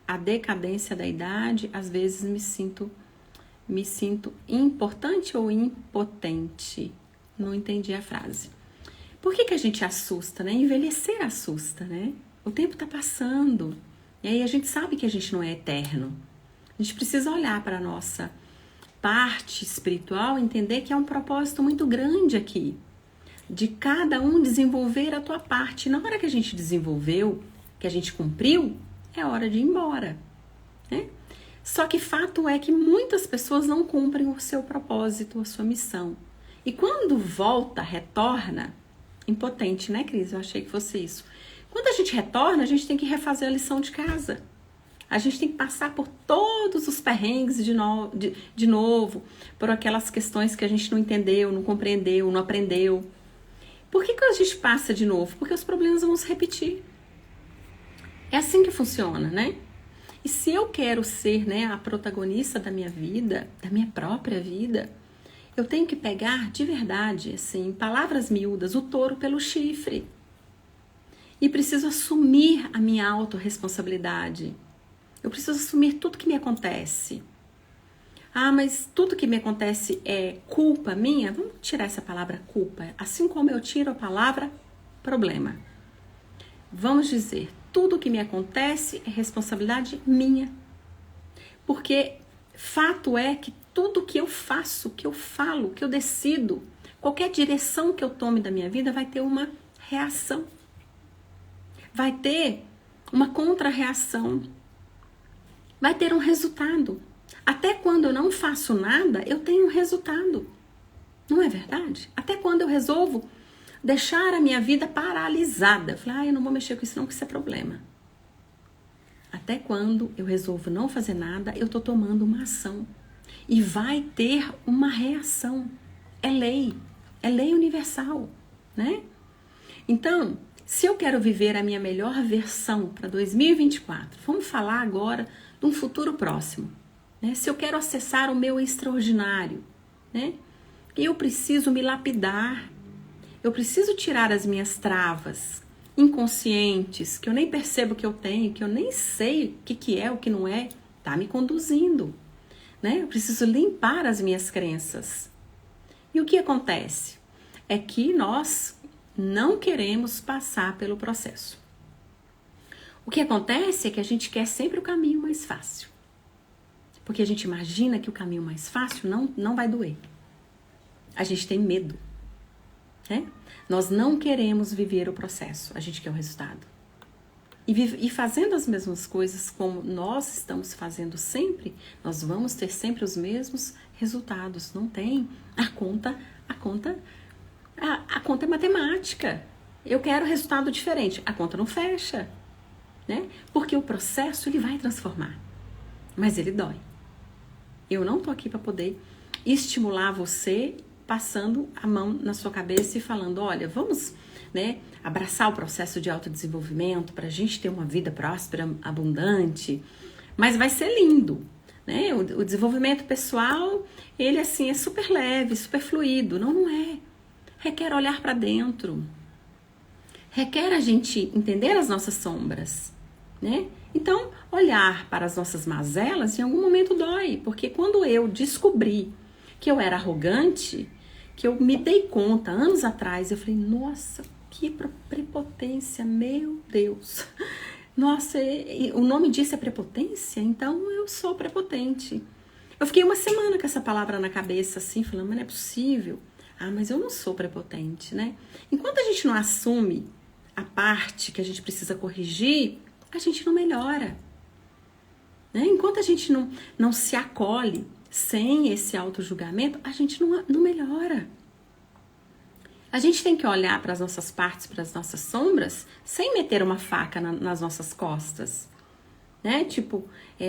A decadência da idade, às vezes me sinto importante ou impotente. Não entendi a frase. Por que a gente assusta, né? Envelhecer assusta, né? O tempo tá passando. E aí a gente sabe que a gente não é eterno. A gente precisa olhar para a nossa parte espiritual, entender que é um propósito muito grande aqui. De cada um desenvolver a tua parte. Na hora que a gente desenvolveu, que a gente cumpriu, é hora de ir embora, né? Só que fato é que muitas pessoas não cumprem o seu propósito, a sua missão. E quando volta, retorna, impotente, né, Cris? Eu achei que fosse isso. Quando a gente retorna, a gente tem que refazer a lição de casa. A gente tem que passar por todos os perrengues de novo, por aquelas questões que a gente não entendeu, não compreendeu, não aprendeu. Por que a gente passa de novo? Porque os problemas vão se repetir. É assim que funciona, né? E se eu quero ser, né, a protagonista da minha vida, da minha própria vida, eu tenho que pegar de verdade, assim, em palavras miúdas, o touro pelo chifre. E preciso assumir a minha autorresponsabilidade. Eu preciso assumir tudo que me acontece. Ah, mas tudo que me acontece é culpa minha? Vamos tirar essa palavra culpa. Assim como eu tiro a palavra problema. Vamos dizer, tudo que me acontece é responsabilidade minha. Porque fato é que tudo que eu faço, que eu falo, que eu decido, qualquer direção que eu tome da minha vida vai ter uma reação. Vai ter uma contra-reação. Vai ter um resultado. Até quando eu não faço nada, eu tenho um resultado. Não é verdade? Até quando eu resolvo deixar a minha vida paralisada. Eu falei, eu não vou mexer com isso não, que isso é problema. Até quando eu resolvo não fazer nada, eu tô tomando uma ação. e vai ter uma reação. É lei universal, né? Então, se eu quero viver a minha melhor versão para 2024, vamos falar agora de um futuro próximo, né? Se eu quero acessar o meu extraordinário, né? Eu preciso me lapidar, eu preciso tirar as minhas travas inconscientes, que eu nem percebo que eu tenho, que eu nem sei o que é, o que não é, tá me conduzindo, né? Eu preciso limpar as minhas crenças. E o que acontece? É que nós não queremos passar pelo processo. O que acontece é que a gente quer sempre o caminho mais fácil. Porque a gente imagina que o caminho mais fácil não vai doer. A gente tem medo, né? Nós não queremos viver o processo, a gente quer o resultado. E fazendo as mesmas coisas como nós estamos fazendo sempre, nós vamos ter sempre os mesmos resultados. Não tem. A conta é matemática. Eu quero resultado diferente. A conta não fecha, né? Porque o processo ele vai transformar, mas ele dói. Eu não tô aqui para poder estimular você passando a mão na sua cabeça e falando, olha, vamos, né, abraçar o processo de autodesenvolvimento para a gente ter uma vida próspera, abundante, mas vai ser lindo, né? O desenvolvimento pessoal, ele assim é super leve, super fluido. Não é. Requer olhar para dentro. Requer a gente entender as nossas sombras, né? Então, olhar para as nossas mazelas em algum momento dói, porque quando eu descobri que eu era arrogante, que eu me dei conta anos atrás, eu falei, nossa, que prepotência, meu Deus. Nossa, o nome disso é prepotência? Então eu sou prepotente. Eu fiquei uma semana com essa palavra na cabeça, assim, falando, mas não é possível. Ah, mas eu não sou prepotente, né? Enquanto a gente não assume a parte que a gente precisa corrigir, a gente não melhora, né? Enquanto a gente não se acolhe sem esse auto-julgamento, a gente não melhora. A gente tem que olhar para as nossas partes, para as nossas sombras, sem meter uma faca nas nossas costas, né? Tipo,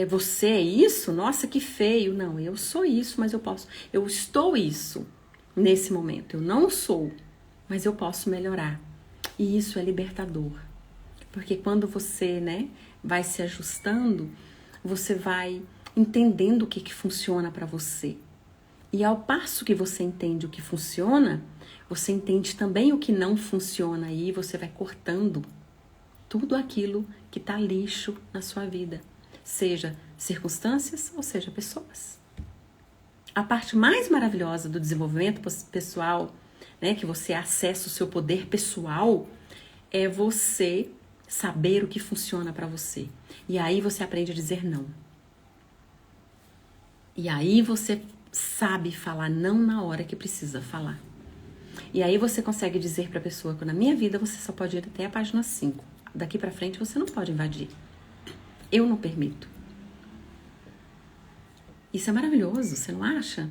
você é isso? Nossa, que feio. Não, eu sou isso, mas eu estou isso nesse momento. Eu não sou, mas eu posso melhorar. E isso é libertador. Porque quando você, né, vai se ajustando, você vai entendendo o que funciona para você. E ao passo que você entende o que funciona, você entende também o que não funciona e você vai cortando tudo aquilo que tá lixo na sua vida, seja circunstâncias ou seja pessoas. A parte mais maravilhosa do desenvolvimento pessoal, né, que você acessa o seu poder pessoal, é você saber o que funciona para você. E aí você aprende a dizer não. E aí você sabe falar não na hora que precisa falar. E aí você consegue dizer para a pessoa que na minha vida você só pode ir até a página 5. Daqui para frente você não pode invadir. Eu não permito. Isso é maravilhoso, você não acha?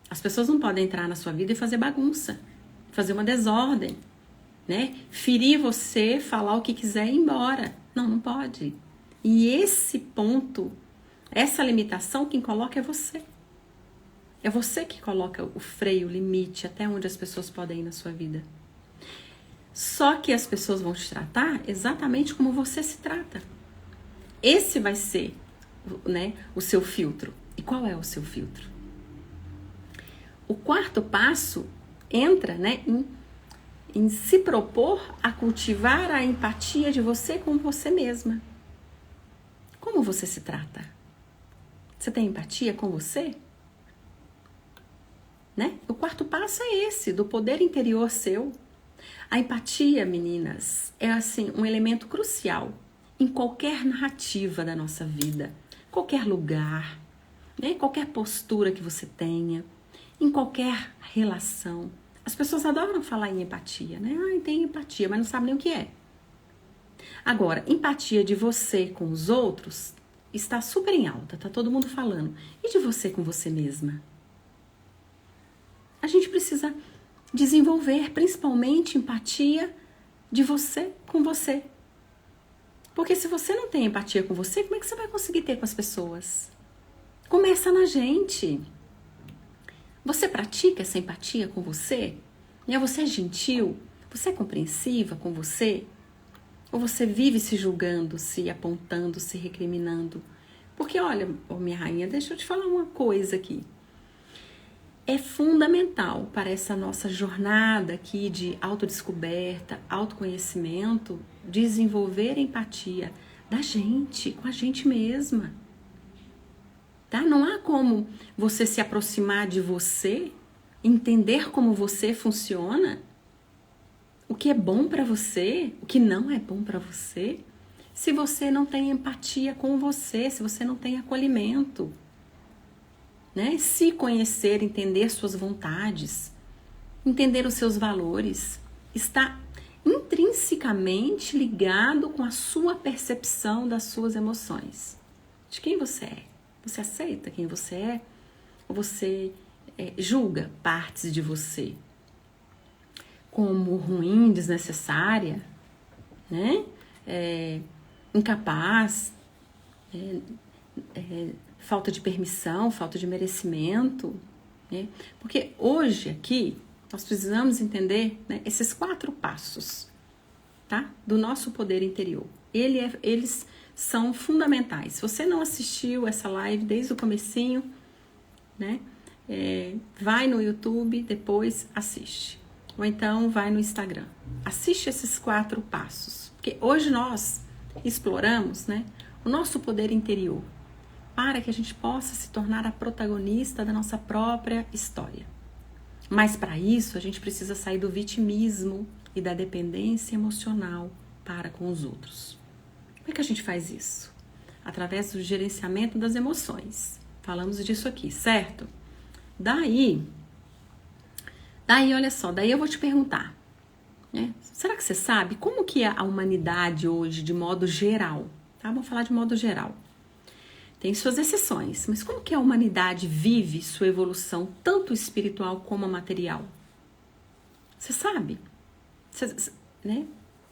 As pessoas não podem entrar na sua vida e fazer bagunça, fazer uma desordem, né? Ferir você, falar o que quiser e ir embora. Não pode. E esse ponto, essa limitação, quem coloca é você. É você que coloca o freio, o limite, até onde as pessoas podem ir na sua vida. Só que as pessoas vão te tratar exatamente como você se trata. Esse vai ser, né, o seu filtro. E qual é o seu filtro? O quarto passo entra, né, em se propor a cultivar a empatia de você com você mesma. Como você se trata? Você tem empatia com você? Né? O quarto passo é esse, do poder interior seu. A empatia, meninas, é assim um elemento crucial em qualquer narrativa da nossa vida, qualquer lugar, né? Qualquer postura que você tenha, em qualquer relação. As pessoas adoram falar em empatia, né? Tem empatia, mas não sabem nem o que é. Agora, empatia de você com os outros está super em alta, tá todo mundo falando. E de você com você mesma? A gente precisa desenvolver principalmente empatia de você com você. Porque se você não tem empatia com você, como é que você vai conseguir ter com as pessoas? Começa na gente. Você pratica essa empatia com você? Você é gentil? Você é compreensiva com você? Ou você vive se julgando, se apontando, se recriminando? Porque olha, minha rainha, deixa eu te falar uma coisa aqui. É fundamental para essa nossa jornada aqui de autodescoberta, autoconhecimento, desenvolver empatia da gente, com a gente mesma. Tá? Não há como você se aproximar de você, entender como você funciona, o que é bom para você, o que não é bom para você, se você não tem empatia com você, se você não tem acolhimento. Né? Se conhecer, entender suas vontades, entender os seus valores, está intrinsecamente ligado com a sua percepção das suas emoções. De quem você é? Você aceita quem você é? Ou você julga partes de você como ruim, desnecessária, né? Incapaz, falta de permissão, falta de merecimento, né? Porque hoje aqui nós precisamos entender, né, esses 4 passos, tá? Do nosso poder interior. Eles são fundamentais. Se você não assistiu essa live desde o comecinho, né? Vai no YouTube, depois assiste. Ou então vai no Instagram. Assiste esses 4 passos. Porque hoje nós exploramos, né, o nosso poder interior para que a gente possa se tornar a protagonista da nossa própria história. Mas para isso a gente precisa sair do vitimismo e da dependência emocional para com os outros. Como é que a gente faz isso? Através do gerenciamento das emoções. Falamos disso aqui, certo? Daí, olha só, daí eu vou te perguntar, né? Será que você sabe como que é a humanidade hoje, de modo geral? Tá? Vamos falar de modo geral. Tem suas exceções, mas como que a humanidade vive sua evolução, tanto espiritual como material? Você sabe? Né?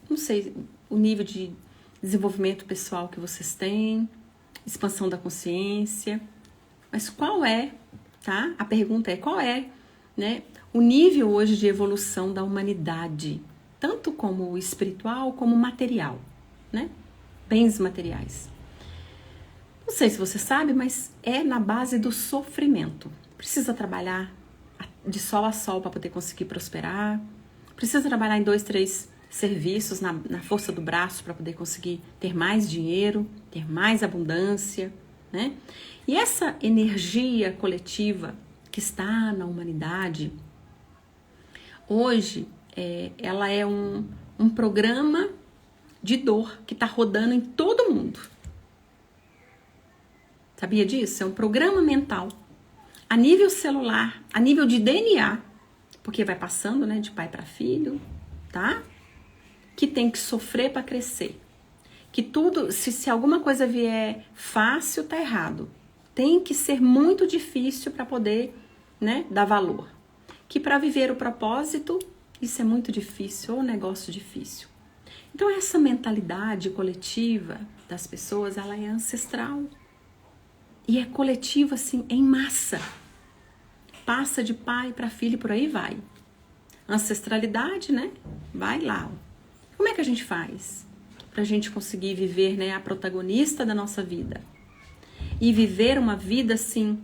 Não sei o nível de desenvolvimento pessoal que vocês têm, expansão da consciência, mas qual é, tá? A pergunta é qual é, né, o nível hoje de evolução da humanidade, tanto como espiritual como material, né? Bens materiais. Não sei se você sabe, mas é na base do sofrimento. Precisa trabalhar de sol a sol para poder conseguir prosperar. Precisa trabalhar em 2, 3 serviços na força do braço para poder conseguir ter mais dinheiro, ter mais abundância, né? E essa energia coletiva que está na humanidade, hoje, ela é um programa de dor que está rodando em todo mundo. Sabia disso? É um programa mental, a nível celular, a nível de DNA, porque vai passando, né, de pai para filho, tá? Que tem que sofrer para crescer. Que tudo, se alguma coisa vier fácil, tá errado. Tem que ser muito difícil para poder, né, dar valor. Que para viver o propósito, isso é muito difícil, ou um negócio difícil. Então essa mentalidade coletiva das pessoas, ela é ancestral. E é coletiva, assim, em massa. Passa de pai para filho, por aí vai. Ancestralidade, né? Vai lá. Como é que a gente faz para a gente conseguir viver, né, a protagonista da nossa vida? E viver uma vida, assim,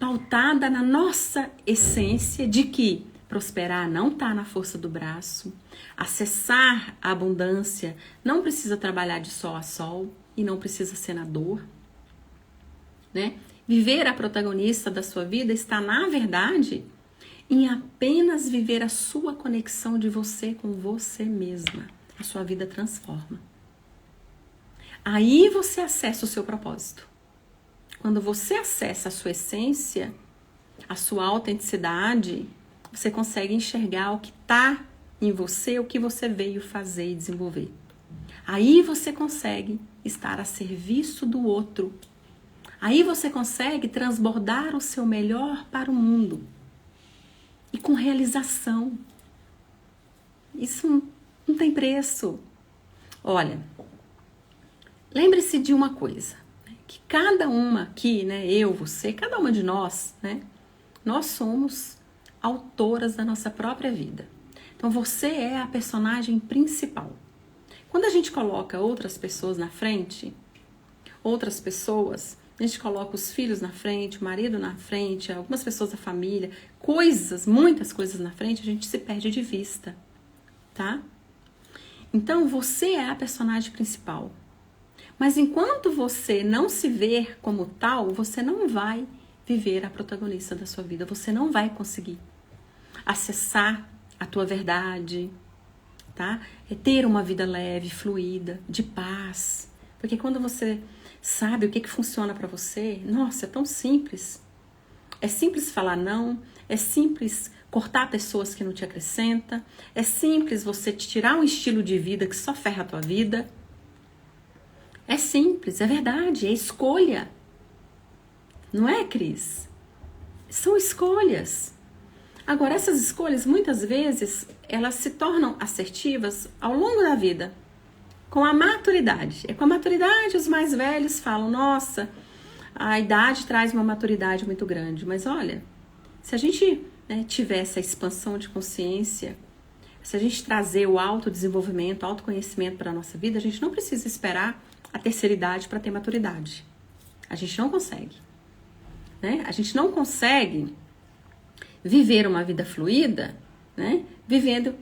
pautada na nossa essência de que prosperar não está na força do braço, acessar a abundância não precisa trabalhar de sol a sol, e não precisa ser na dor, né? Viver a protagonista da sua vida está, na verdade, em apenas viver a sua conexão de você com você mesma. A sua vida transforma. Aí você acessa o seu propósito. Quando você acessa a sua essência, a sua autenticidade, você consegue enxergar o que está em você, o que você veio fazer e desenvolver. Aí você consegue estar a serviço do outro. Aí você consegue transbordar o seu melhor para o mundo. E com realização. Isso não tem preço. Olha, lembre-se de uma coisa, que cada uma aqui, né, eu, você, cada uma de nós, né, nós somos autoras da nossa própria vida. Então você é a personagem principal. Quando a gente coloca outras pessoas na frente, a gente coloca os filhos na frente, o marido na frente, algumas pessoas da família, muitas coisas na frente, a gente se perde de vista, tá? Então você é a personagem principal. Mas enquanto você não se ver como tal, você não vai viver a protagonista da sua vida. Você não vai conseguir acessar a tua verdade, tá? É ter uma vida leve, fluida, de paz. Porque quando você sabe o que funciona para você, nossa, é tão simples. É simples falar não, é simples cortar pessoas que não te acrescentam, é simples você tirar um estilo de vida que só ferra a tua vida. É simples, é verdade, é escolha. Não é, Cris? São escolhas. Agora, essas escolhas, muitas vezes, elas se tornam assertivas ao longo da vida, com a maturidade. É com a maturidade os mais velhos falam, nossa, a idade traz uma maturidade muito grande. Mas olha, se a gente tiver essa expansão de consciência, se a gente trazer o autodesenvolvimento, o autoconhecimento para a nossa vida, a gente não precisa esperar a terceira idade para ter maturidade. A gente não consegue. Né? A gente não consegue viver uma vida fluida, né? Vivendo,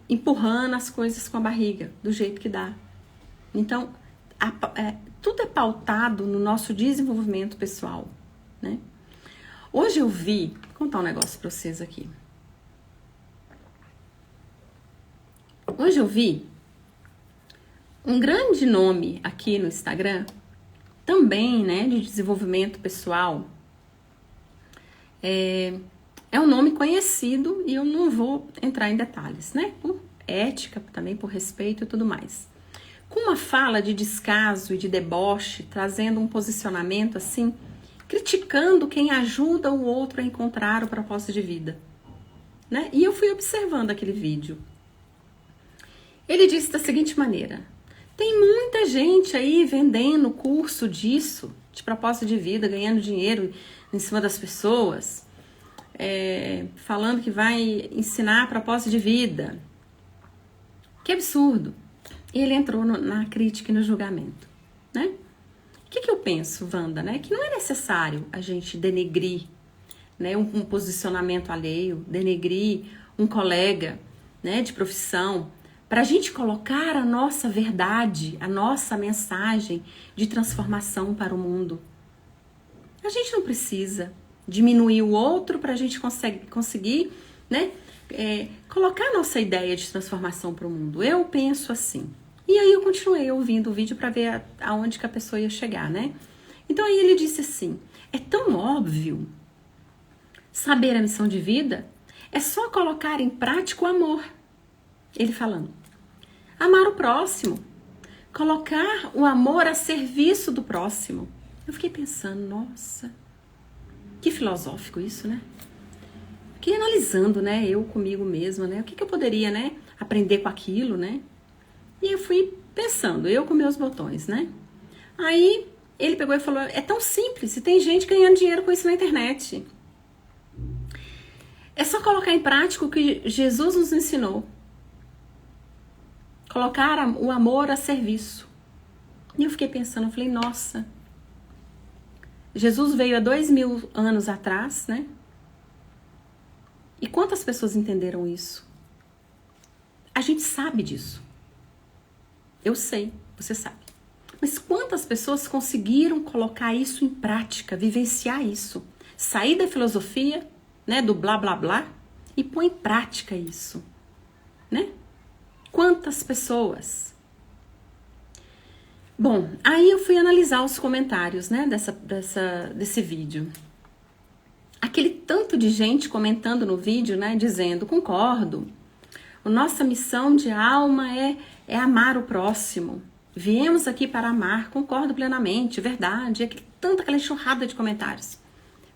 empurrando as coisas com a barriga, do jeito que dá. Então, tudo é pautado no nosso desenvolvimento pessoal. Né? Hoje eu vou contar um negócio para vocês aqui. Hoje eu vi um grande nome aqui no Instagram, também, né, de desenvolvimento pessoal. É um nome conhecido e eu não vou entrar em detalhes, né? Por ética, também por respeito e tudo mais. Com uma fala de descaso e de deboche, trazendo um posicionamento assim, criticando quem ajuda o outro a encontrar o propósito de vida. Né? E eu fui observando aquele vídeo. Ele disse da seguinte maneira: tem muita gente aí vendendo curso disso, de propósito de vida, ganhando dinheiro em cima das pessoas, falando que vai ensinar propósito de vida. Que absurdo. E ele entrou na crítica e no julgamento. Né? O que eu penso, Wanda? Né? Que não é necessário a gente denegrir, né, um posicionamento alheio, denegrir um colega, né, de profissão, para a gente colocar a nossa verdade, a nossa mensagem de transformação para o mundo. A gente não precisa diminuir o outro para a gente conseguir, né, colocar a nossa ideia de transformação para o mundo. Eu penso assim. E aí eu continuei ouvindo o vídeo para ver aonde que a pessoa ia chegar, né? Então aí ele disse assim: é tão óbvio saber a missão de vida, é só colocar em prática o amor. Ele falando, amar o próximo, colocar o amor a serviço do próximo. Eu fiquei pensando, nossa, que filosófico isso, né? Fiquei analisando, né, eu comigo mesma, né, o que eu poderia, né, aprender com aquilo, né? E eu fui pensando, eu com meus botões, né? Aí ele pegou e falou, é tão simples, e tem gente ganhando dinheiro com isso na internet. É só colocar em prática o que Jesus nos ensinou. Colocar o amor a serviço. E eu fiquei pensando, eu falei, nossa, Jesus veio há 2000 anos atrás, né? E quantas pessoas entenderam isso? A gente sabe disso. Eu sei, você sabe. Mas quantas pessoas conseguiram colocar isso em prática, vivenciar isso? Sair da filosofia, né, do blá blá blá, e pôr em prática isso, né? Quantas pessoas? Bom, aí eu fui analisar os comentários, né, desse vídeo. Aquele tanto de gente comentando no vídeo, né, dizendo, concordo, a nossa missão de alma é amar o próximo. Viemos aqui para amar, concordo plenamente, verdade. Aquela enxurrada de comentários.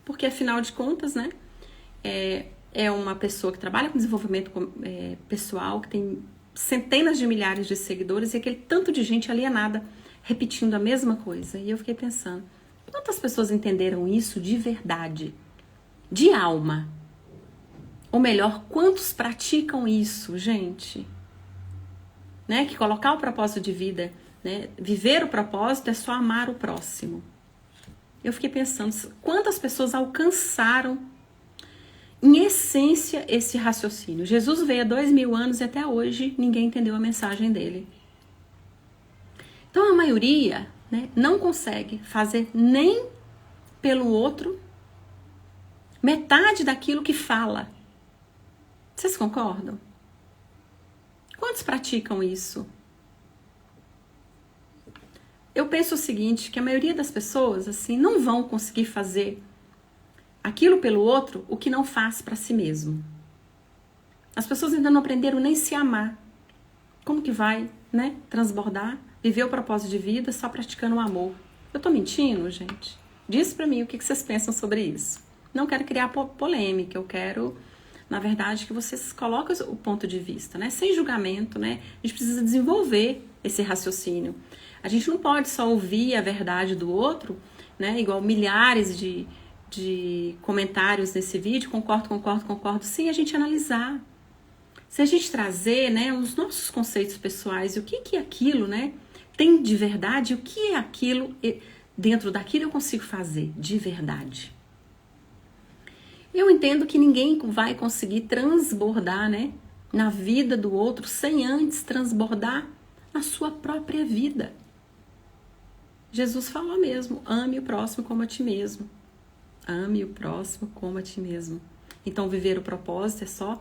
Porque, afinal de contas, né, é uma pessoa que trabalha com desenvolvimento pessoal, que tem centenas de milhares de seguidores e aquele tanto de gente alienada repetindo a mesma coisa. E eu fiquei pensando, Quantas pessoas entenderam isso de verdade? De alma? Ou melhor, quantos praticam isso, gente? Né? Que colocar o propósito de vida, né? Viver o propósito é só amar o próximo. Eu fiquei pensando, quantas pessoas alcançaram, em essência, esse raciocínio? Jesus veio há 2000 anos e até hoje ninguém entendeu a mensagem dele. Então a maioria, né, não consegue fazer nem pelo outro metade daquilo que fala. Vocês concordam? Quantos praticam isso? Eu penso o seguinte, que a maioria das pessoas assim não vão conseguir fazer aquilo pelo outro o que não faz para si mesmo. As pessoas ainda não aprenderam nem se amar. Como que vai, né, transbordar, viver o propósito de vida só praticando o amor? Eu tô mentindo, gente? Diz pra mim o que vocês pensam sobre isso. Não quero criar polêmica, eu quero, na verdade, que vocês coloquem o ponto de vista, né? Sem julgamento, né? A gente precisa desenvolver esse raciocínio. A gente não pode só ouvir a verdade do outro, né? Igual milhares de comentários nesse vídeo, concordo, sem a gente analisar. Se a gente trazer, né, os nossos conceitos pessoais e o que é aquilo, né, tem de verdade, o que é aquilo, dentro daquilo eu consigo fazer de verdade. Eu entendo que ninguém vai conseguir transbordar, né, na vida do outro sem antes transbordar na sua própria vida. Jesus falou mesmo, ame o próximo como a ti mesmo. Ame o próximo como a ti mesmo. Então viver o propósito é só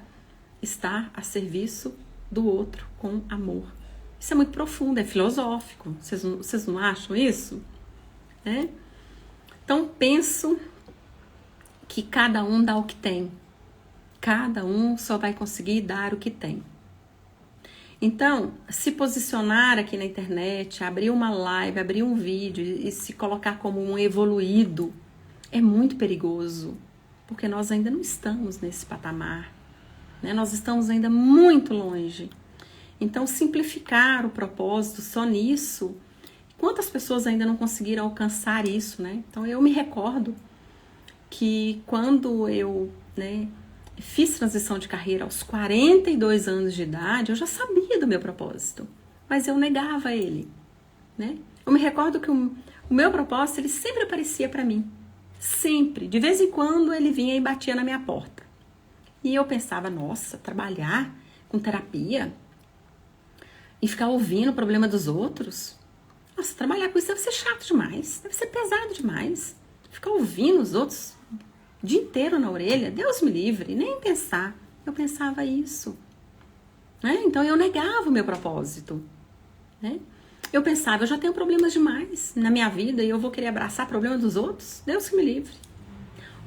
estar a serviço do outro com amor. Isso é muito profundo, é filosófico. Vocês não acham isso? É? Então penso que cada um dá o que tem. Cada um só vai conseguir dar o que tem. Então, se posicionar aqui na internet, abrir uma live, abrir um vídeo e se colocar como um evoluído é muito perigoso, porque nós ainda não estamos nesse patamar, né? Nós estamos ainda muito longe. Então, simplificar o propósito só nisso, quantas pessoas ainda não conseguiram alcançar isso, né? Então, eu me recordo que quando eu, né, fiz transição de carreira aos 42 anos de idade, eu já sabia do meu propósito, mas eu negava ele, né? Eu me recordo que o meu propósito, ele sempre aparecia para mim, sempre. De vez em quando ele vinha e batia na minha porta. E eu pensava, nossa, trabalhar com terapia e ficar ouvindo o problema dos outros? Nossa, trabalhar com isso deve ser chato demais, deve ser pesado demais. Ficar ouvindo os outros o dia inteiro na orelha, Deus me livre, nem pensar. Eu pensava isso, né? Então eu negava o meu propósito, né? Eu pensava, eu já tenho problemas demais na minha vida e eu vou querer abraçar o problema dos outros? Deus que me livre.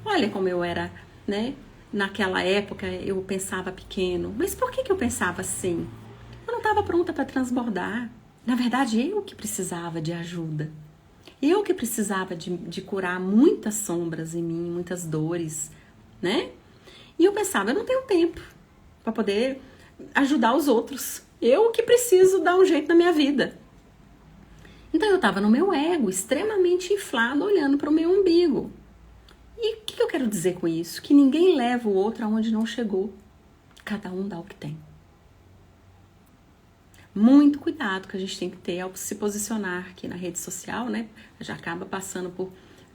Olha como eu era, né? Naquela época eu pensava pequeno. Mas por que eu pensava assim? Eu não estava pronta para transbordar. Na verdade, eu que precisava de ajuda. Eu que precisava de curar muitas sombras em mim, muitas dores, né? E eu pensava, eu não tenho tempo para poder ajudar os outros. Eu que preciso dar um jeito na minha vida. Então eu estava no meu ego, extremamente inflado, olhando para o meu umbigo. E o que eu quero dizer com isso? Que ninguém leva o outro aonde não chegou. Cada um dá o que tem. Muito cuidado que a gente tem que ter ao se posicionar aqui na rede social, né? Já acaba passando por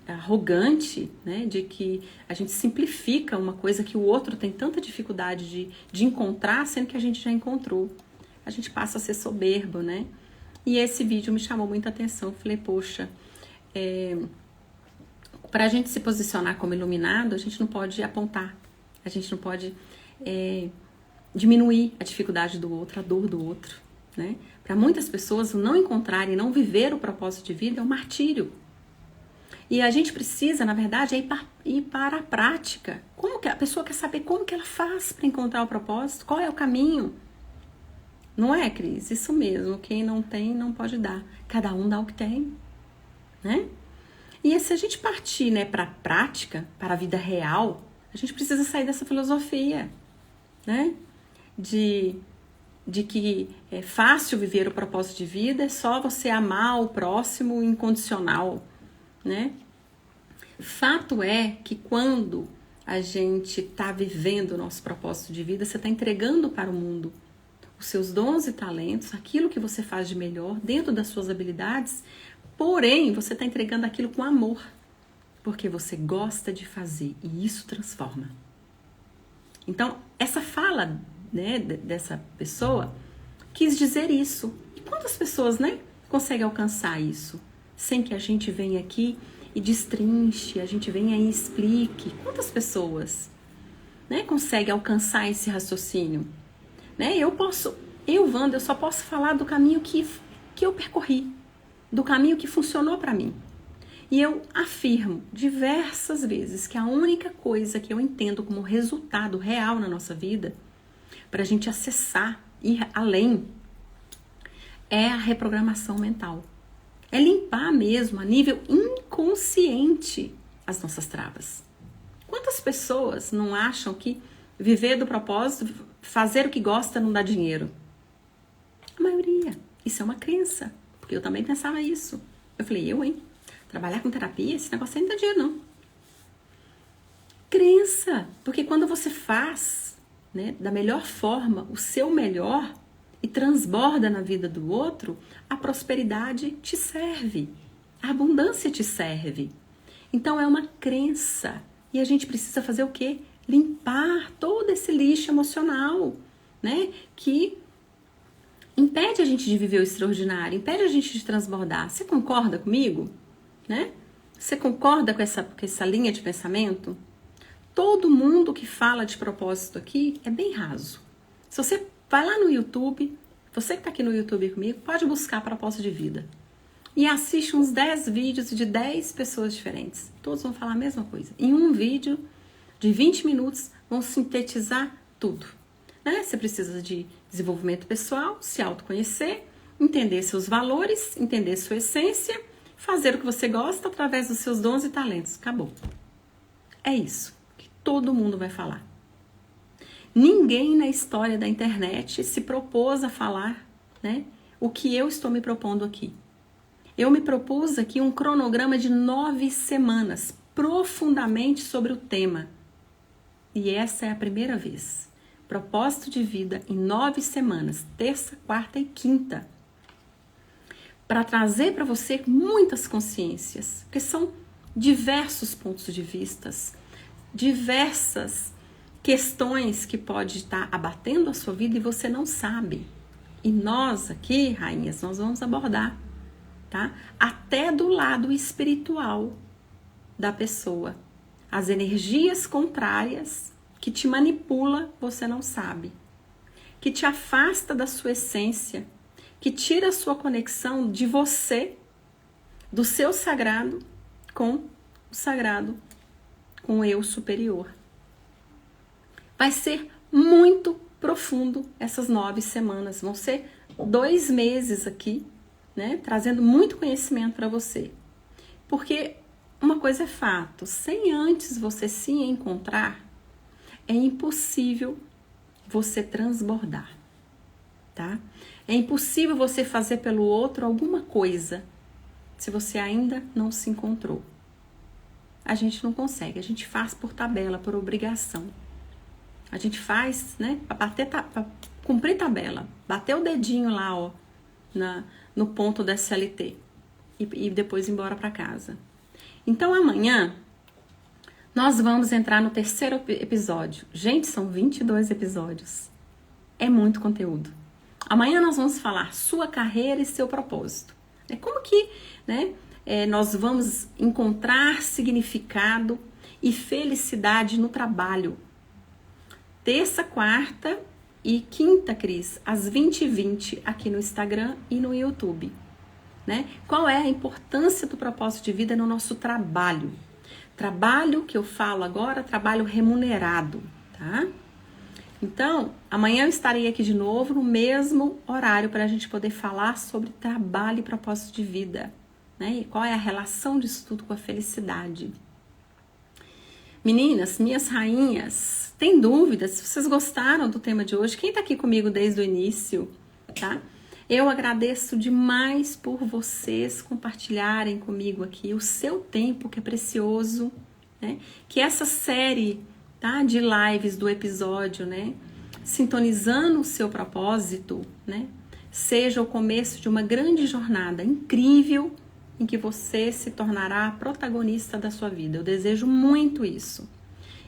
arrogante, né? De que a gente simplifica uma coisa que o outro tem tanta dificuldade de encontrar, sendo que a gente já encontrou. A gente passa a ser soberbo, né? E esse vídeo me chamou muita atenção. Eu falei, poxa, para a gente se posicionar como iluminado, a gente não pode apontar, a gente não pode diminuir a dificuldade do outro, a dor do outro, né? Para muitas pessoas, não encontrar e não viver o propósito de vida é um martírio. E a gente precisa, na verdade, ir para a prática. Como que a pessoa quer saber como que ela faz para encontrar o propósito? Qual é o caminho? Não é, Cris? Isso mesmo. Quem não tem, não pode dar. Cada um dá o que tem, né? E se a gente partir, né, para a prática, para a vida real, a gente precisa sair dessa filosofia, né? De que é fácil viver o propósito de vida, é só você amar o próximo incondicional, né? Fato é que quando a gente está vivendo o nosso propósito de vida, você está entregando para o mundo os seus dons e talentos, aquilo que você faz de melhor, dentro das suas habilidades, porém, você está entregando aquilo com amor, porque você gosta de fazer e isso transforma. Então, essa fala, né, dessa pessoa quis dizer isso. E quantas pessoas, né, conseguem alcançar isso sem que a gente venha aqui e destrinche, a gente venha e explique? Quantas pessoas, né, conseguem alcançar esse raciocínio? Né? Wanda, eu só posso falar do caminho que eu percorri, do caminho que funcionou para mim. E eu afirmo diversas vezes que a única coisa que eu entendo como resultado real na nossa vida, para a gente acessar, ir além, é a reprogramação mental. É limpar mesmo, a nível inconsciente, as nossas travas. Quantas pessoas não acham que viver do propósito, fazer o que gosta, não dá dinheiro? A maioria. Isso é uma crença. Porque eu também pensava isso. Eu falei, trabalhar com terapia, esse negócio aí não dá dinheiro, não. Crença. Porque quando você faz, né, da melhor forma, o seu melhor, e transborda na vida do outro, a prosperidade te serve. A abundância te serve. Então é uma crença. E a gente precisa fazer o quê? Limpar todo esse lixo emocional, né? Que impede a gente de viver o extraordinário, impede a gente de transbordar. Você concorda comigo? Né? Você concorda com essa linha de pensamento? Todo mundo que fala de propósito aqui é bem raso. Se você vai lá no YouTube, você que está aqui no YouTube comigo, pode buscar propósito de vida. E assiste uns 10 vídeos de 10 pessoas diferentes. Todos vão falar a mesma coisa. Em um vídeo de 20 minutos, vão sintetizar tudo. Né? Você precisa de desenvolvimento pessoal, se autoconhecer, entender seus valores, entender sua essência, fazer o que você gosta através dos seus dons e talentos. Acabou. É isso que todo mundo vai falar. Ninguém na história da internet se propôs a falar, né, o que eu estou me propondo aqui. Eu me propus aqui um cronograma de 9 semanas, profundamente sobre o tema. E essa é a primeira vez. Propósito de vida em 9 semanas, terça, quarta e quinta. Para trazer para você muitas consciências, porque são diversos pontos de vistas, diversas questões que pode estar abatendo a sua vida e você não sabe. E nós aqui, rainhas, nós vamos abordar, tá? Até do lado espiritual da pessoa. As energias contrárias que te manipula, você não sabe. Que te afasta da sua essência, que tira a sua conexão de você, do seu sagrado, com o sagrado, com o eu superior. Vai ser muito profundo essas 9 semanas. Vão ser 2 meses aqui, né? Trazendo muito conhecimento para você. Porque uma coisa é fato, sem antes você se encontrar, é impossível você transbordar, tá? É impossível você fazer pelo outro alguma coisa se você ainda não se encontrou. A gente não consegue, a gente faz por tabela, por obrigação. A gente faz, né, para cumprir tabela, bater o dedinho lá, ó, no ponto da SLT e depois ir embora para casa. Então amanhã nós vamos entrar no 3º episódio. Gente, são 22 episódios. É muito conteúdo. Amanhã nós vamos falar sua carreira e seu propósito. Como que, né, nós vamos encontrar significado e felicidade no trabalho. Terça, quarta e quinta, Cris, às 20h20 aqui no Instagram e no YouTube. Né? Qual é a importância do propósito de vida no nosso trabalho? Trabalho que eu falo agora, trabalho remunerado, tá? Então, amanhã eu estarei aqui de novo no mesmo horário para a gente poder falar sobre trabalho e propósito de vida, né? E qual é a relação disso tudo com a felicidade. Meninas, minhas rainhas, tem dúvidas? Se vocês gostaram do tema de hoje, quem tá aqui comigo desde o início, tá? Eu agradeço demais por vocês compartilharem comigo aqui o seu tempo, que é precioso, né? Que essa série, tá, de lives do episódio, né, sintonizando o seu propósito, né, seja o começo de uma grande jornada incrível em que você se tornará protagonista da sua vida. Eu desejo muito isso.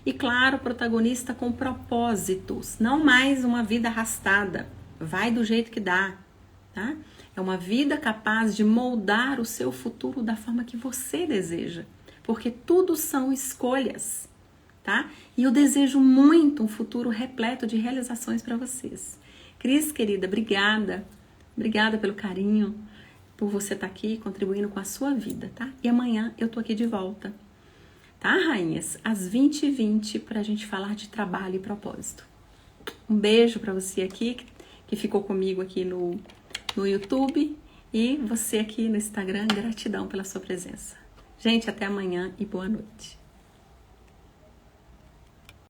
E claro, protagonista com propósitos, não mais uma vida arrastada. Vai do jeito que dá, tá? É uma vida capaz de moldar o seu futuro da forma que você deseja, porque tudo são escolhas, tá? E eu desejo muito um futuro repleto de realizações para vocês. Cris, querida, obrigada. Obrigada pelo carinho, por você estar aqui contribuindo com a sua vida, tá? E amanhã eu tô aqui de volta, tá, rainhas? Às 20h20 pra gente falar de trabalho e propósito. Um beijo pra você aqui, que ficou comigo aqui no YouTube, e você aqui no Instagram. Gratidão pela sua presença. Gente, até amanhã e boa noite.